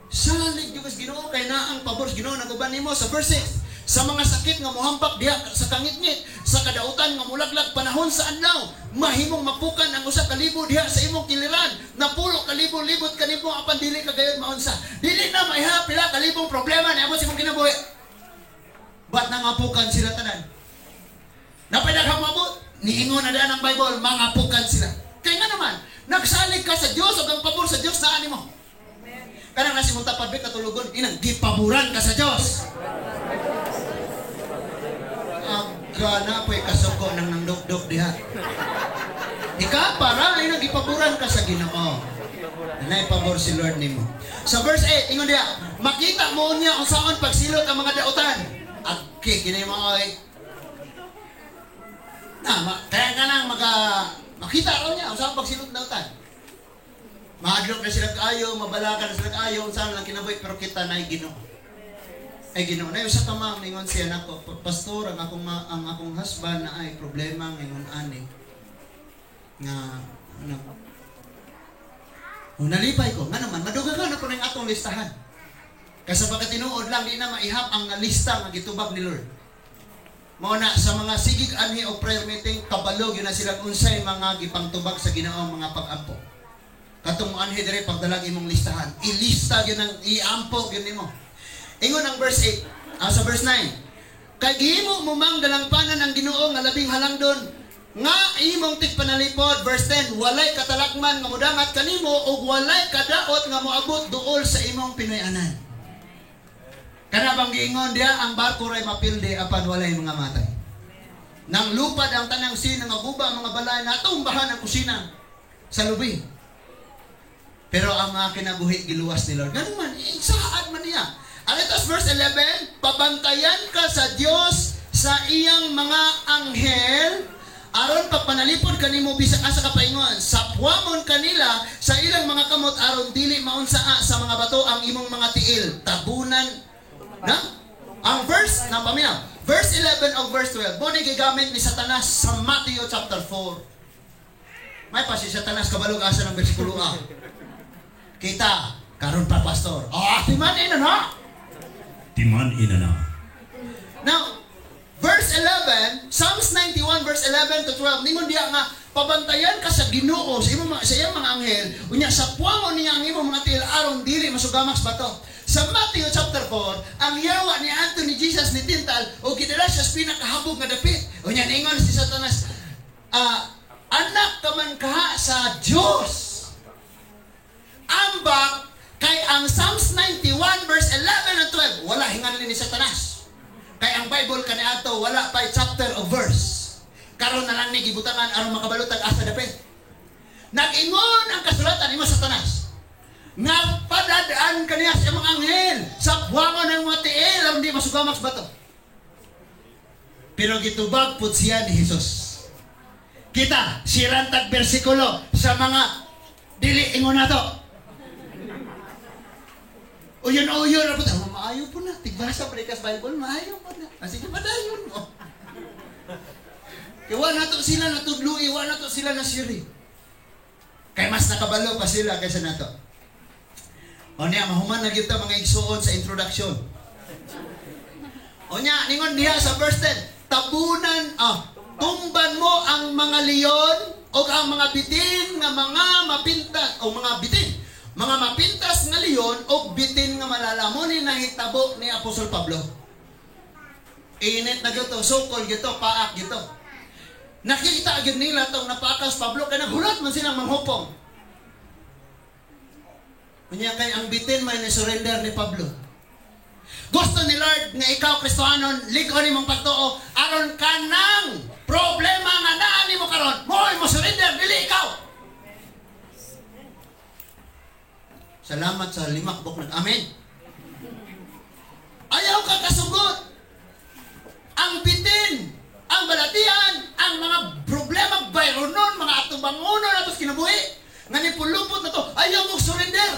Salig yung Ginoo kay na ang pabor sa Ginoo naguban nimo sa verse 6. Sa mga sakit nga mohambak diha sa kangitngit, sa kadautan nga mulaglag panahon sa adlaw, mahimong mapukan ang usa ka libo diha sa imong kiliran. Napulo ka libo-libot kanimo apan dili ka gayon maunsa. Dili na may pila ka libong problema niabot sa imong kinabuhi. Ba't nangapukan sila tanan? Napadaghang mabot. Niingon na daan ang Bible, mangapukan sila. Kaya nga naman, nagsalig ka sa Diyos o ang pabor sa Diyos na mo. Kanang nasi mong tapad katulugon, inang gipaburan ka sa Dios. Agana po'y kasuko nang nangdok-dok diha. Ika para inang gipaburan ka sa Ginoo. Anay pabor si Lord nimo. Sa verse 8 ingon diha, makita mo niya kung saan pagsilot ang mga dautan. Agki kinay mo oy. Kaya ka nang makita raw niya kung saan pagsilot ng dautan. Mahadlok na sila kaayo, mabalakan na sila kaayo, saan lang kinabuhi, pero kita na ay Ginoo. Ay Ginoo. Na yung sa kamang, ningon siya nako, pastor, ang akong husband na ay problema, ningon ani. Nga, ano, nalipay ko, nga naman, madugagan ako ng atong listahan. Kasi pagka tinuod lang, di na maihap ang lista nga gitubag ni Lord. Muna sa mga sigig anhi o prayer meeting, kabalog yun na silang unsay mga gipangtubag sa Ginoo mga pag-ampo. Katong anhi dire pagdalag imong listahan. Ilista yun ang iampo yun nimo. Ingon ang verse 8, sa verse 9. Kay gihimo mo mang dalangpanan ang Ginoo nga labing halangdon nga imong tigpanalipod. Verse 10, walay katalakman nga mudangat kanimo ug walay kadaot nga moabot duol sa imong Pinoy-anan. Kana bang giingon diha ang barko ray mapilde apan walay mga matay. Nang lupad ang tanang sina nga guba mga balay natumbahan ang kusina sa lubi. Pero ang mga kinabuhi giluwas ni Lord. Ganun man, isaad man niya. Ang ito's verse 11, pabantayan ka sa Diyos sa iyang mga anghel, aron pagpanalipod kanimo bisag asa ka paingon, sapwamon kanila sa ilang mga kamot aron dili maunsaa sa mga bato ang imong mga tiil. Tabunan na? Ang verse, na paminaw, verse 11 o verse 12, mo gigamit ni Satanas sa Matthew chapter 4. May pa si Satanas kabalog asa ng bersikulo A. Kita, karon pa pastor. Timan ina na. Timan ina na. Now, verse 11, Psalms 91 verse 11 to 12. Ningon diya nga pabantayan ka sa Ginoo sa iyang mga anghel, unya sa puamon niya ang imong mga tiil aron dili masugamak sa bato. Sa Matthew chapter 4, ang yawa ni Anthony Jesus ni tintal o gidala siya sa pinakahabog nga dapit. Unya ningon si Satanas, anak ka man kaha sa Dios. Ambak kay ang Psalms 91 verse 11 and 12 wala hinganli ni Satanas. Kay ang Bible kaniadto wala pa chapter o verse. Karon na lang ni gibutangan aron makabalutag asa dapit. Nag-ingon ang kasulatan ni Satanas. Nga padadaan kaniya sa mga anghel sa buwangon ng mga tiil aron di masugamak sa bato. Pero gitubag pud siya ni Jesus. Kita sirantag bersikulo sa mga dili ingon nato. Uyon-uyon na po. Maayo po na. Tigbasa pa likas Bible. Maayo po na. Sige pa dayon mo. Kaya wala to sila natudlui. Wala to sila nasiri. Kaya mas nakabalo pa sila kaysa nato. O niya, mahuman na kita mga igsuon sa introduction. O niya, ningon niya sa verse 10. Tabunan, tumban mo ang mga leon o ang mga bitin nga mga mapintas o mga bitin. Mga mapintas nga leon o bitin nga malalamon ni nahitabo ni Apostol Pablo. Init na gito, sukol gito, paak gito. Nakita agad nila itong napakas Pablo kaya naghulat man silang manghupong. Kanya kay ang bitin may nasurrender ni Pablo. Gusto ni Lord nga ikaw Kristohanon, ligon ni mong pagtuo, aron ka ng problema nga naan ni mo karon, mo'y mo surrender, dili ikaw. Salamat sa limakbok ng amen. Ayaw ka kasugot. Ang bitin, ang balatian, ang mga problema bayronon, mga atubangunon atos kinabuhi, nga nipulupot na to, ayaw mong surrender.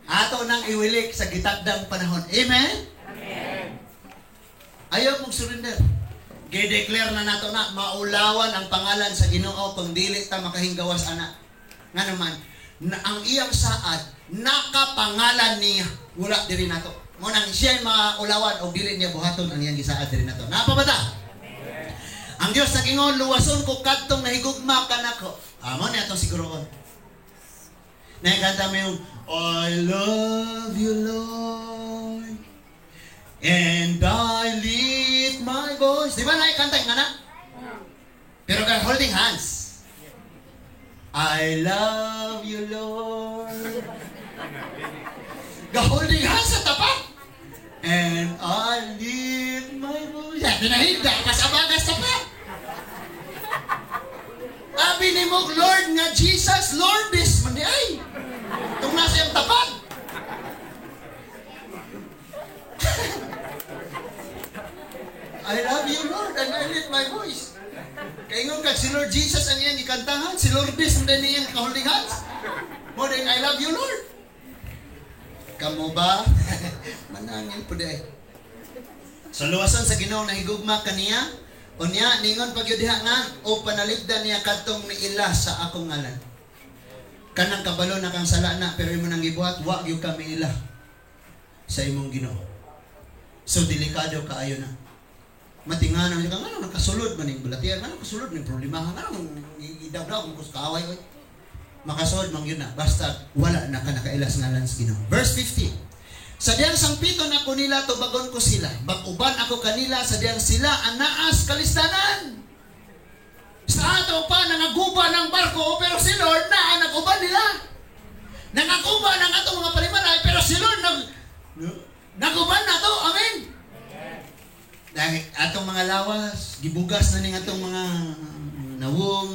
Ato nang iwilik sa gitakdang panahon. Amen? Amen. Ayaw mong surrender. Gideclare na nato na maulawan ang pangalan sa Ginoo kung dili ta makahinggawas ana. Nga naman, na ang iyang saad nakapangalan niya wala diri nato. Mo nang siya maulawan o dili niya buhaton ang iyang gisaad diri nato. Napabata? Ang Dios nag-ingon luwason ko kadtong nahigugma kanako. Amo ni ato siguroon. Nakanta mo yung I love you Lord and I lift my voice. Di ba naikanta nga na? Pero kaya holding hands. I love you, Lord. Naka-holding hands sa tapat. And I lift my voice. Yan, pinahinda. Kasabagas tapat. Abi ni mo, Lord nga Jesus, Lord this. Mandi ay. Itong nasa yung tapat. I love you, Lord, and I lift my voice. Kaingon kag si Lord Jesus ang iyang ikantahan, si Lord this and then iyang holding hands. More than I love you, Lord. Kamu ba? Manangin po day. Sa luwasan sa Ginoo nahigugma kaniya, unya ningon pagyudiha nga o panalipdan niya kadtong niila sa akong ngalan. Kanang kabalo na kang sala na pero imo nang gibuhat wa gyud ka miila sa imong Ginoo. So delikado kaayo na. Matinganan ka ngano nakasulod man ning bulatian, ngano kasulod ning problema, ngano idabdaw kung kaaway oy. Makasulod man yun na basta wala na ka nakailas ngalan sa Ginoo. Verse 15. Sa diyang sangpiton ako nila tubagon ko sila. Bakuban ako kanila sa diyang sila anaas kalistanan. Sa ato pa nangaguba ng barko pero si Lord na naguban nila. Nangaguba ng atong mga palimalay pero si Lord naguban na to. Amen. Dahil atong mga lawas, gibugas na ning atong mga nawong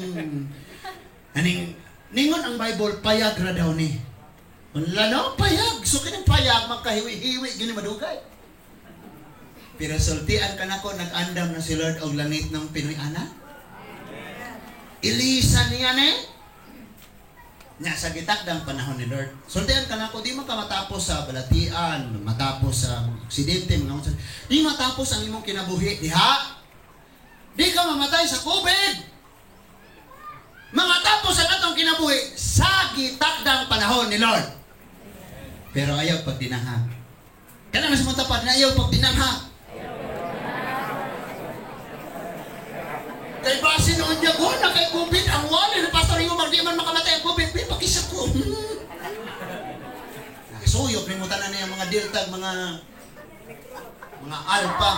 aning ningon ang Bible payag ra daw ni. Wala no payag, so kining payag magkahiwi-hiwi gini madugay. Pero sultian kanako nag-andam na si Lord og langit ng Pinoy ana. Ilisan niya ni. Nya sa gitakdang panahon ni Lord. Sultian kanako di man ka matapos sa balatian, matapos sa aksidente, mga di matapos ang imong kinabuhi diha. Di ka mamatay sa COVID. Mga tapos ang atong kinabuhi sa gitakdang panahon ni Lord. Pero ayaw pagdinangha. Kana mas matapad na ayaw pagdinangha. Kay base noon niya ko na kay COVID ang wali ni Pastor Ingo di man makamatay ang COVID. May pakisa ko. Suyok ni mo tanan niya mga delta, mga alpha.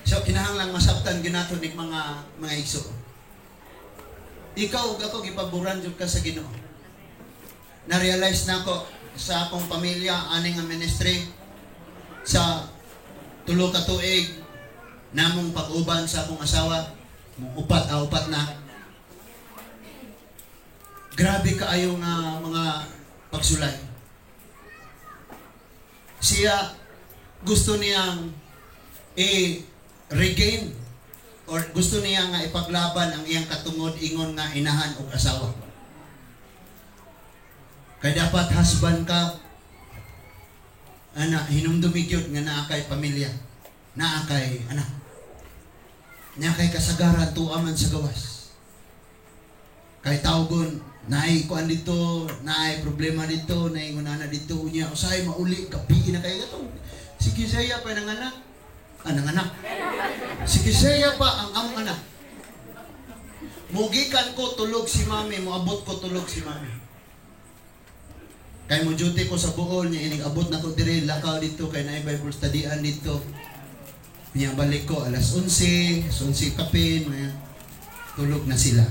So, kinahanglang masabtan ginato ni mga igso. Ikaw ug ako gipaboran jud ka sa Ginoo. Na-realize na ako sa akong pamilya aning nga ministry sa tulo ka tuig namong pag-uban sa akong asawa, upat na. Grabe kaayo nga mga pagsulay. Siya gusto niyang regain or gusto niya nga ipaglaban ang iyang katungod ingon nga inahan o asawa. Kaya dapat husband ka hinumdumigyod nga naa kay pamilya, naa kay anak, naa kay kasagaran tuaman sa gawas. Kay tawgon naay kuan dito, naay problema dito, naay ngunana dito unya usay mauli kapi na kay gato. Sige saya pa nanganak. Anak. Sige saya pa ang among anak. Mugikan ko tulog si mami, moabot ko tulog si mami. Kay mo duty ko sa Bohol niya inig abot na ko dire lakaw dito kay naay Bible studyan dito. Niya balik ko alas 11, 11 kapin, tulog na sila.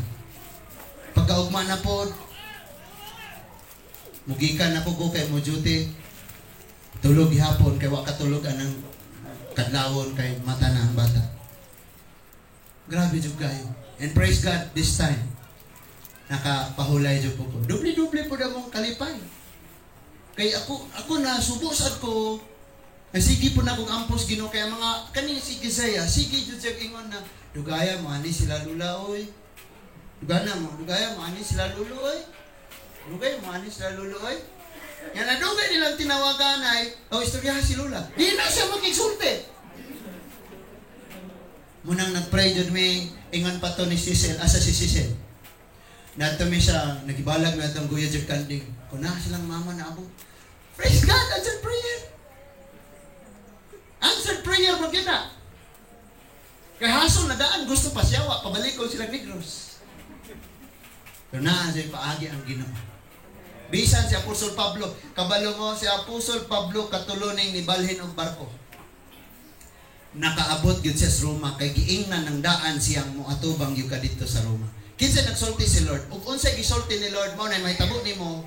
Pagkaugma na po, mugikan na ko kay mo duty. Tulog hapon kay wa katulog anang kadlawon kay mata na ang bata. Grabe jud kayo. And praise God this time. Nakapahulay jud po ko. Dubli-dubli po damong kalipay. Kay ako na subusad ko. Sige po na kong ampos Ginoo kay mga kani sige saya. Sige jud siya ingon na dugaya mo ani sila lula oy. Dugana mo, dugaya mo ani sila lulo oy. Dugay mo ani sila lulo oy. Yan na dugay nilang tinawagan ay istoryahan si Lula. Di na siya magigsulti. Munang nag-pray jud mi ingon pa to ni Cecil, asa si Cecil. Nato mi siya nagibalag na itong Guya Jud Kanding. Kuna silang mama na abo. Praise God, answered prayer. Answered prayer mo kita. Kay hasong nadaan gusto pa siya wa pabalik ko sila Negros. Pero naa siya paagi ang Ginoo. Bisan si Apostol Pablo, kabalo mo si Apostol Pablo katuluning ni balhin og barko. Nakaabot gyud siya sa Roma kay giingnan ng daan siyang moatubang gyud ka dito sa Roma. Kinsa nagsulti si Lord? Ug unsay gisulti ni Lord mo na mahitabo nimo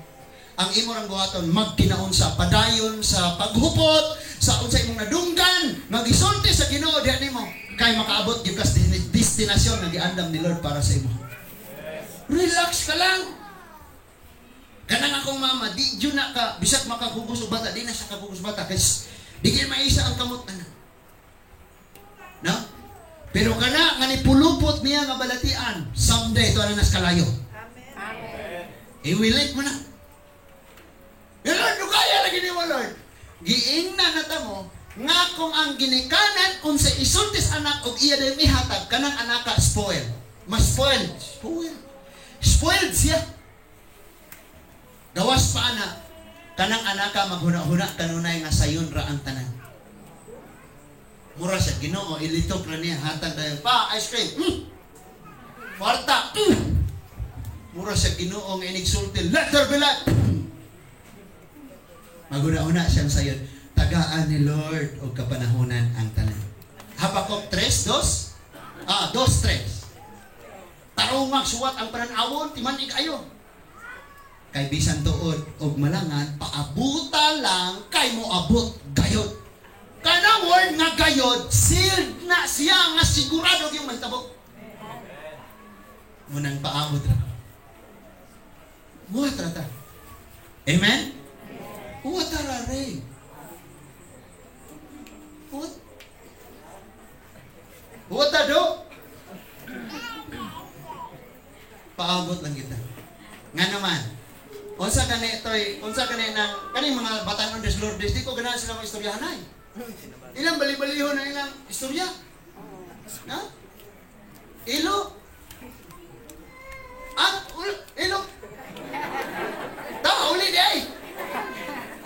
ang imo rang buhaton magkinaunsa padayon sa paghupot sa unsay imong nadunggan magisulti sa Ginoo diha nimo kay makaabot gyud kas destinasyon nga giandam ni Lord para sa imo. Relax ka lang. Kanang akong mama di jud na ka bisag makagugos og bata di na siya kagugos bata kay di kay maisa ang kamot ana. No? Pero kana nga nipulupot niya nga balatian someday to ana nas kalayo. Amen. Iwilit mo na. Lord, kaya lagi ni mo, Lord. Giingnan na ta mo, nga kung ang ginikanan, unsa isultis anak, o iya na mihatag, kanang anak ka, spoil. Mas spoiled. Spoiled siya. Gawas pa anak, kanang anak ka, maghuna-huna, kanunay nga sayon ra ang tanan. Mura siya, Ginoo, ilitok na niya, hatag na pa, ice cream. Kwarta. Mura siya, Ginoo, nga inigsulti, let there be light. Maguna-una siyang sayon, tagaan ni Lord o kapanahonan ang tanan. Habakuk 3:2. 2:3. Tarungag suwat ang pananawon, timanig ayo. Kay bisan tuod og malangan, paabuta lang kay mo abot gayod. Kanang word nga gayod, sealed na siya nga sigurado yung mahitabo. Munang paabot ra. Muhat ra ta. Amen? What arare? What ado? Paabot lang kita. Nga naman, unsa kani nang kani mga batan-on des Lourdes, di ko ganahan sila mga istoryahanay. Ilang bali-balihon na ilang istorya. Ha? Ilo. Ilo. Tama, uli di ay.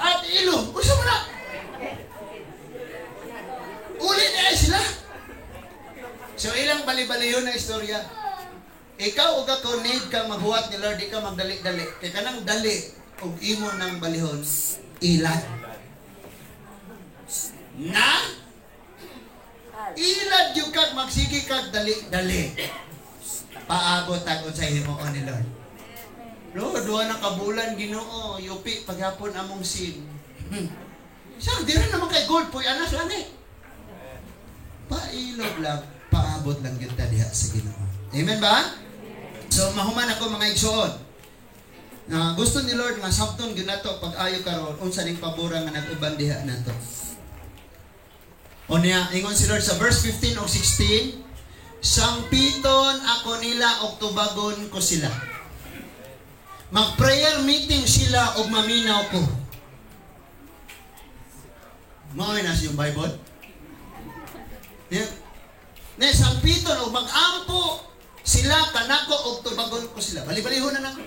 At ilo, gusto mo na. Ulit na sila. So ilang bali-baliyon na istorya. Ikaw o ako need kang maghuwat ni Lord, di ka magdali-dali. Kaya ka nang dali o imo ng balihon, ilad. Na? Ilad yung kag magsigi kag dali-dali. Paabot ako sa imo o ni Lord. Lord, duha na kabulan Ginoo, yupi paghapon among sin. Siya, di rin naman kay gold, puy anas lang eh. Pailog lang, paabot lang yun diha sa Ginoo. Amen ba? So, mahuman ako mga igsoon. Na gusto ni Lord nga sabton ginato pag-ayo karon unsa ning pabura nga nag-uban diha nato. O niya, ingon si Lord sa verse 15 o 16, sangpiton ako nila og tubagon ko sila. Mag-prayer meeting sila o maminaw ko. Mawin na yung Bible. Ne, sangpiton o mag-ampo sila kanako o tubagon ko sila. Bali-balihon na nako.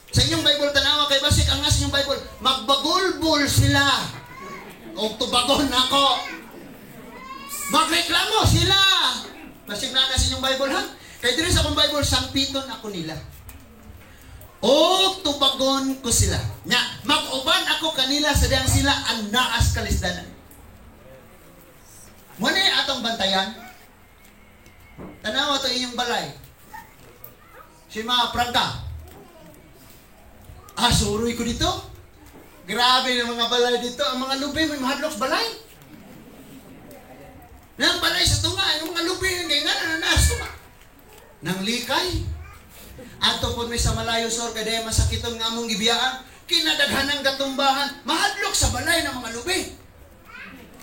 Sa inyong Bible tanawa kay basik ang as inyong Bible, magbagulbol sila o tubagon nako. Magreklamo sila. Basik na sa inyong Bible ha. Kay diri sa akong Bible sangpiton ako nila. O tubagon ko sila. Nya, mag-uban ako kanila sa diyang sila ang naas kalisdanan. Muna atong bantayan. Tanawa ito inyong balay. Si mga prangka. Suroy ko dito. Grabe ng mga balay dito. Ang mga lubi, may mahadlok sa balay. Nang balay sa tunga, yung mga lubi, hindi nga nananas tunga. Nang likay. Ato po may sa malayo sor kaya masakiton nga among gibiyaan kinadaghanang gatumbahan mahadlok sa balay ng mga lubi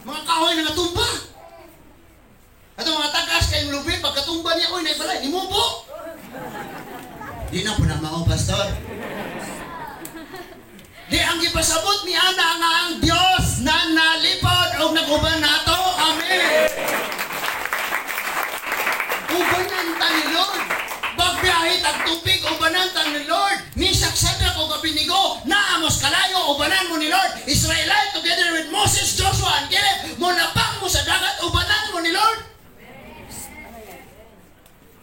mga kahoy na natumba ato mga tagas kayong lubi pagkatumba niya oy na balay imubo di na po na mao pastor di ang gipasabot ni ana nga ang Dios na nalipod og naguban nato amen ubanan ta ni Lord pagbiyahe tag tubig ubanan ta ni Lord Misak Sadrak o Abednego naamos kalayo ubanan mo ni Lord Israelite together with Moses, Joshua and Caleb mo napang mo sa dagat ubanan mo ni Lord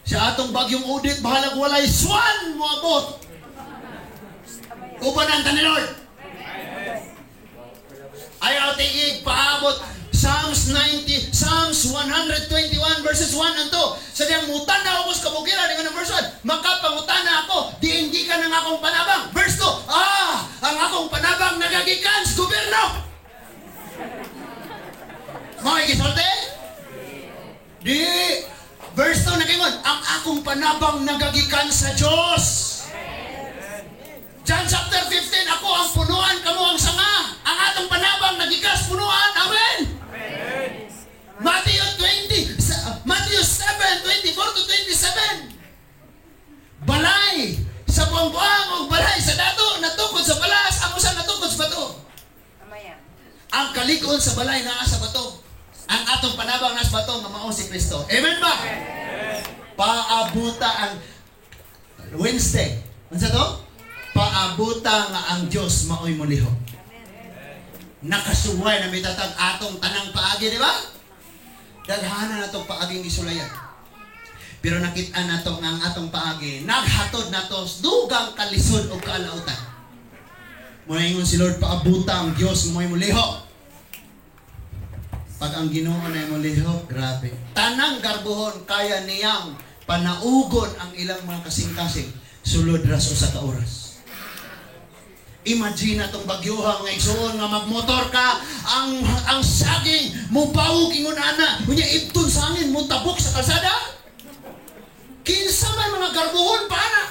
sa atong bagyong udit bahalag walay swan mo abot ubanan ta ni Lord ayaw tigig paabot Psalms 121 verses 1 and 2. Sa diyang mutana ako sa kabukiran dengan verse 1. Makapangutana ako, diindi ka ng akong panabang. Verse 2. panabang nagagikan sa gobyerno. Mga ikisulti? Di. Verse 2 nagingon, ang akong panabang nagagikan sa Diyos. John chapter 15, ako ang punuan, kamo ang sanga. Ang atong panabang nagikas punuan. Amen? Matthew 7:24 to 27. Balay sa buang-buang o balay sa dato natukod sa balas, ako sa natukod sa bato. Ang kalikon sa balay naa sa bato. Ang atong panabang nas bato nga mao si Kristo. Amen ba? Paabuta ang Wednesday. Unsa to? Paabuta nga ang Dios maoy molihok. Nakasuway na mitatag atong tanang paagi, di ba? Daghanan na itong paaging isulayan. Pero nakita na ito nga ang atong paagi, naghatod na ito, dugang kalisod o kalautan. Muna ingon si Lord, paabuta ang Diyos mo yung mulihok. Pag ang Ginoo na yung mulihok, grabe. Tanang garbuhon, kaya niyang panaugon ang ilang mga kasing-kasing, sulod ras o sa kauras. Imagine na itong bagyuhang nga igsuon nga magmotor ka, ang saging mo bawog ingon ana, kunya ibton sa hangin mo tabok sa kalsada. Kinsa may mga garbuhon pa na.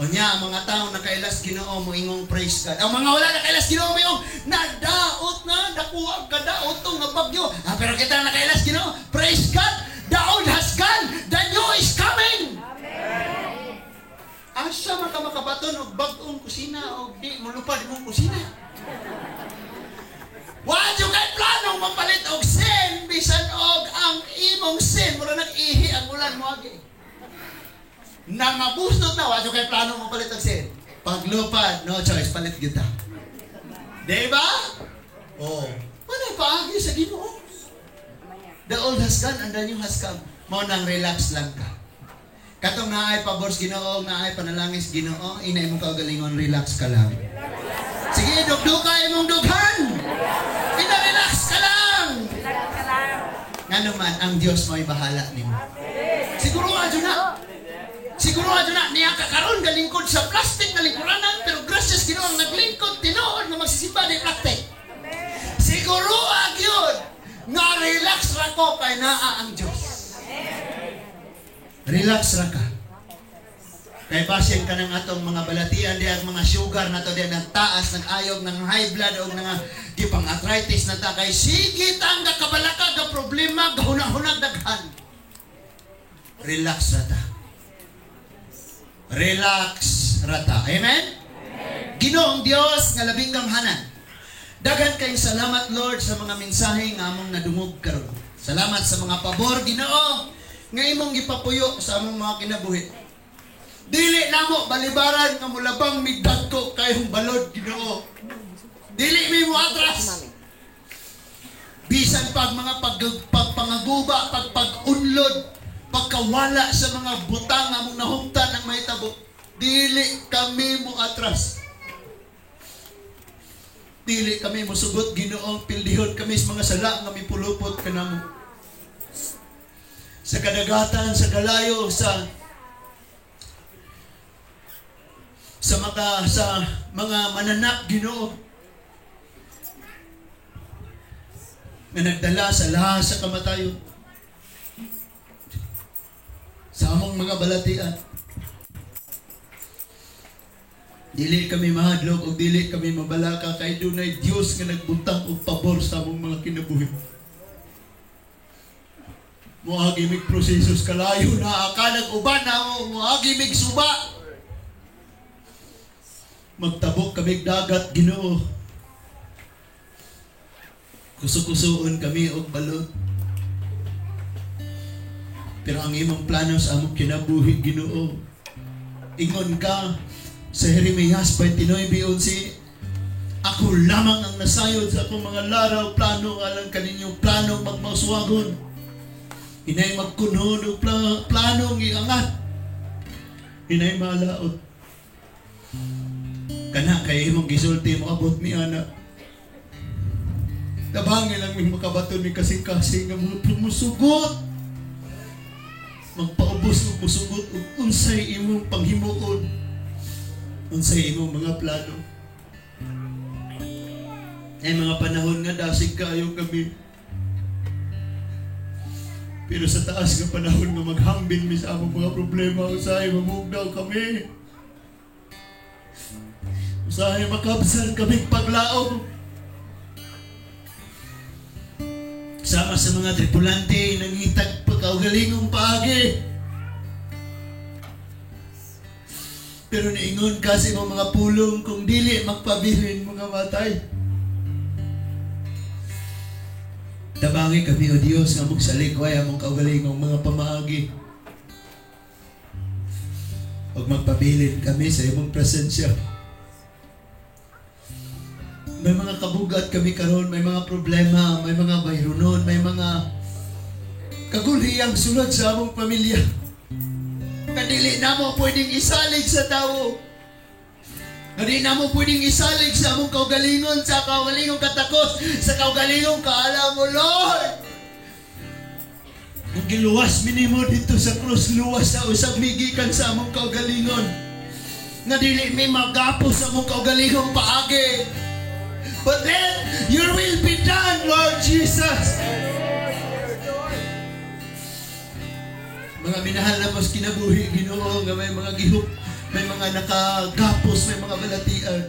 Unya ang mga tao nakailas Ginoo mo ingong praise God. Ang mga wala nakailas Ginoo mo ingong nadaot na dakuha kadaot tong nga bagyo. Pero kita nakailas Ginoo, praise God. Daon has gone, the new is coming. Asa makabaton og bag-ong kusina o di mo lupad imong kusina. Wa jud kay planong mapalit og sin bisan og ang imong sin mura nag-ihi ang ulan mo agi. Nang mabustot na wa jud kay planong mapalit og sin. Paglupad, no choice, palit gyud ta. Di ba? Oh, wala pa agi sa Ginoo. The old has gone and the new has come. Mo nang relax lang ka. Katong naay pabor sa Ginoo, naay panalangis Ginoo, inay mo kaugalingon, relax ka lang. Sige, dugduka imong dughan. Ina-relax ka lang. Nga naman, ang Diyos mo'y bahala nimo. Siguro adyo na. Siguro adyo na, niya kakaroon galingkod sa plastic na lingkuranan, pero gracias Ginoo ang naglingkod, tinoon na magsisimba ng plastic. Siguro agyod, nga relax ra ko kay naa ang Diyos. Relax ra ka. Kay basin ka ng atong mga balatian diyan, mga sugar na to diyan, nagtaas, nag-ayog, ng high blood o ng gipang arthritis na ta, kay sige ang kabalaka, ga problema, gahunag-hunag daghan. Relax ra ta. Relax ra ta. Amen? Ginoong Dios nga labing gamhanan. Daghan kayong salamat Lord sa mga mensahe nga among nadungog karon. Salamat sa mga pabor Ginoo nga imong gipapuyo sa among mga kinabuhi. Dili namo balibaran nga mulabang migdagko kayong balod Ginoo. Dili mi mo atras. Bisan pag mga pagpangaguba, pagpagunlod, pagkawala sa mga butang nga mong nahumtan ang mahitabo, dili kami mo atras. Dili kami mo sugot Ginoo, pildihon kami sa mga sala nga mipulupot kanamo. Sa kadagatan, sa kalayo, sa mga mananak Ginoo nga nagdala sa lahat sa kamatayon sa among mga balatian. Dili kami mahadlok o dili kami mabalaka kay dunay Dios nga nagbutang og pabor sa among mga kinabuhi. Muagi mig prosesos kalayo na akanag uban na muagi mig suba. Magtabok kami dagat Ginoo. Kusukusuon kami og balot. Pero ang imong plano sa among kinabuhi Ginoo, ingon ka sa Jeremias 29:11, ako lamang ang nasayod sa akong mga laraw, plano alang kaninyong plano magmasuwagon. Hinay magkunod o planong iangat. Hinay malaot. Kana kay imong gisulti mo abot mi anak. Tabangin lang mi makabaton mi kasing-kasing nga musugot. Magpaubos o musugot o unsay imong panghimuon. unsay imong mga plano. Ay mga panahon nga dasig kayo kami. Pero sa taas nga panahon nga maghambin mi sa among mga problema, usahay mamugdaw kami. Usahay makabsan kami paglaom. Sama sa mga tripulante nangitag pagkaugalingong paagi. Pero niingon kasi mga pulong kung dili magpabilin mga matay. Tabangi kami o Diyos nga magsalikway among kaugalingong mga pamaagi. Huwag magpabilin kami sa imong presensya. May mga kabugat kami karon, may mga problema, may mga bayronon, may mga kaguliyang sulod sa among pamilya. Kadili na mo pwedeng isalig sa tao. Kadili na mo pwedeng isalig sa among kaugalingon, sa kaugalingong katakos, sa kaugalingong kaalam mo, Lord. Kung giluwas minimo dito sa krus, luwas sa usab migikan sa among kaugalingon. Nga dili may magapos sa among kaugalingong paagi. But then, your will be done, Lord Jesus. Mga minahal na mas kinabuhi, Ginoo, nga may mga gihok, may mga nakagapos, may mga balatian.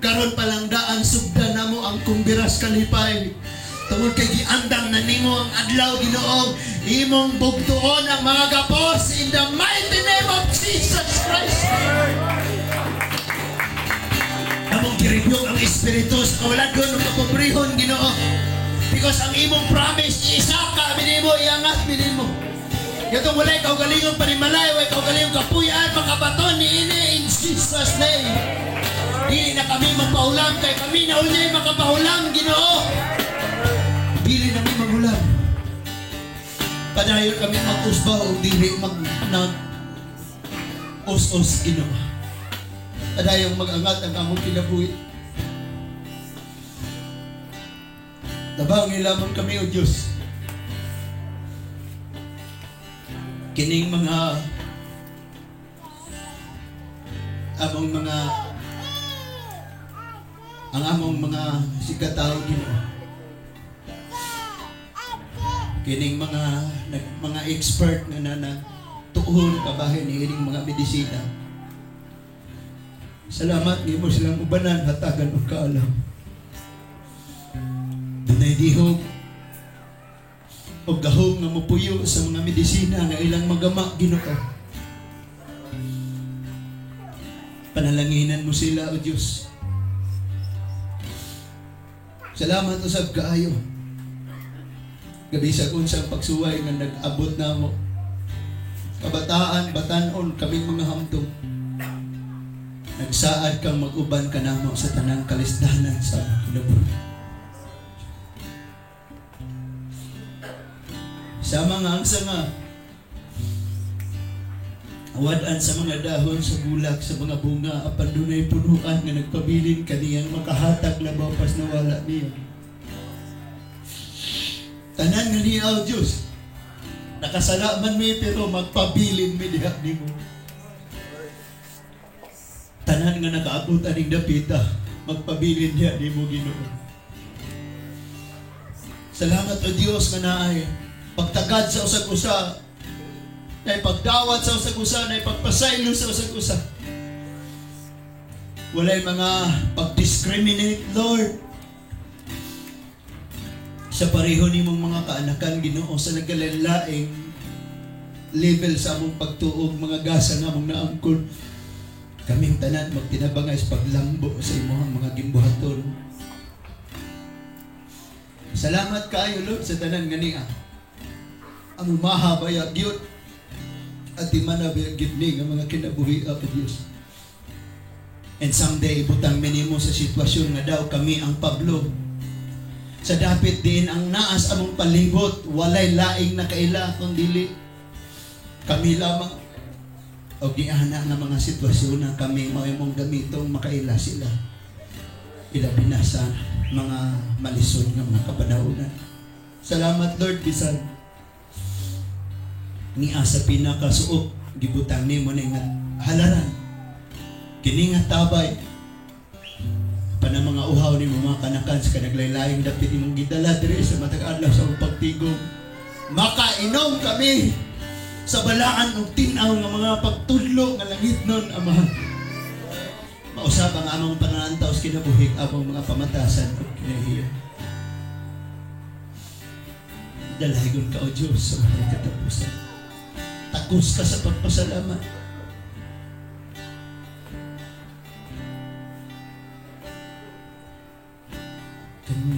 Karon palang daan, sugdan na mo ang kumbiras kalipay. Tungod kay giandang na nimo ang adlaw, Ginoo, imong bugtuon ang mga gapos in the mighty name of Jesus Christ. Among girebuke ang espiritu sa kawaladon ng kapobrehon, Ginoo. Because ang imong promise, isaka, minimo, iangat, minimo. Yatong walay kaugalingong panimalay, walay kaugalingong kapuyan, makabaton ni ini in Jesus' name. Dili na kami magpahulam, kay kami na uli makapahulam, Ginoo. Dili na kami maghulam. Padayon kami mag-usba o dili mag-us-us, Ginoo. Padayong mag-angat ang among kinabuhi. Tabangin lamang kami, O Diyos. Kining mga ang among mga sigataw, Ginoo. Kining mga expert na tuon kabahin ni ining mga medisina. Salamat nimo silang ubanan, hatagan og kaalam. Dunay dihog o gahom nga mapuyo sa mga medisina nga ilang magama, Ginoo. Panalanginan mo sila, O Diyos. Salamat usab kaayo. Gabi sa unsang pagsuway nga nag-abot na mo. Kabataan, batanon, kaming mga hamtong. Nagsaad kang mag-uban ka namo sa tanang kalisdanan sa kinabuhi. Sa mga angsa nga awadan sa mga dahon, sa bulak, sa mga bunga, apan dunay punuan nga nagpabilin kaniyang makahatag labaw pas nawala niya. Tanan nga niya, O Diyos, nakasala man mi pero magpabilin mi diha nimo. Tanan nga nakaabot aning dapita, magpabilin diha nimo, Ginoo. Salamat, O Diyos, nga naay pagtagad sa usag-usa, na pagdawat sa usag-usa, na pagpasaylo sa usag-usa. Walay mga pag-discriminate, Lord. Sa pareho nimong mga kaanakan, Ginoo, sa nagkalalaing level sa among pagtuog, mga gasa nga mong naangkon, kaming tanan magtinabangay sa paglambo sa imong mga gimbuhaton. Salamat kaayo, Lord, sa tanan nga niya. Ang mahabaya gyud at di man nabiyagid ni nga mga kinabuhi, O Diyos. And someday ibutang minimo sa sitwasyon nga daw kami ang Pablo. Sa dapit din ang naas among palibot, walay laing na kaila kundi kami lamang. O giana nga mga sitwasyon na kami maimong gamitong makaila sila. Ilabi na sa mga malisod nga mga kapanahon. Salamat, Lord, bisan niya sa pinakasuok, gibutang nimo na nga halaran. Kini nga tabay para mga uhaw ni mga kanakan sa kanaglaylayong dapit imong gidala diri sa matag adlaw sa pagtigom. Makainom kami sa balaan ug tin-aw nga mga pagtudlo nga langit nun, Ama. Mausap ang among pananantaw sa kinabuhig among mga pamatasan ug kinahiya. Dalahigon ka o Diyos sa mga katapusan. Takos ka sa pagpasalamat. Kanya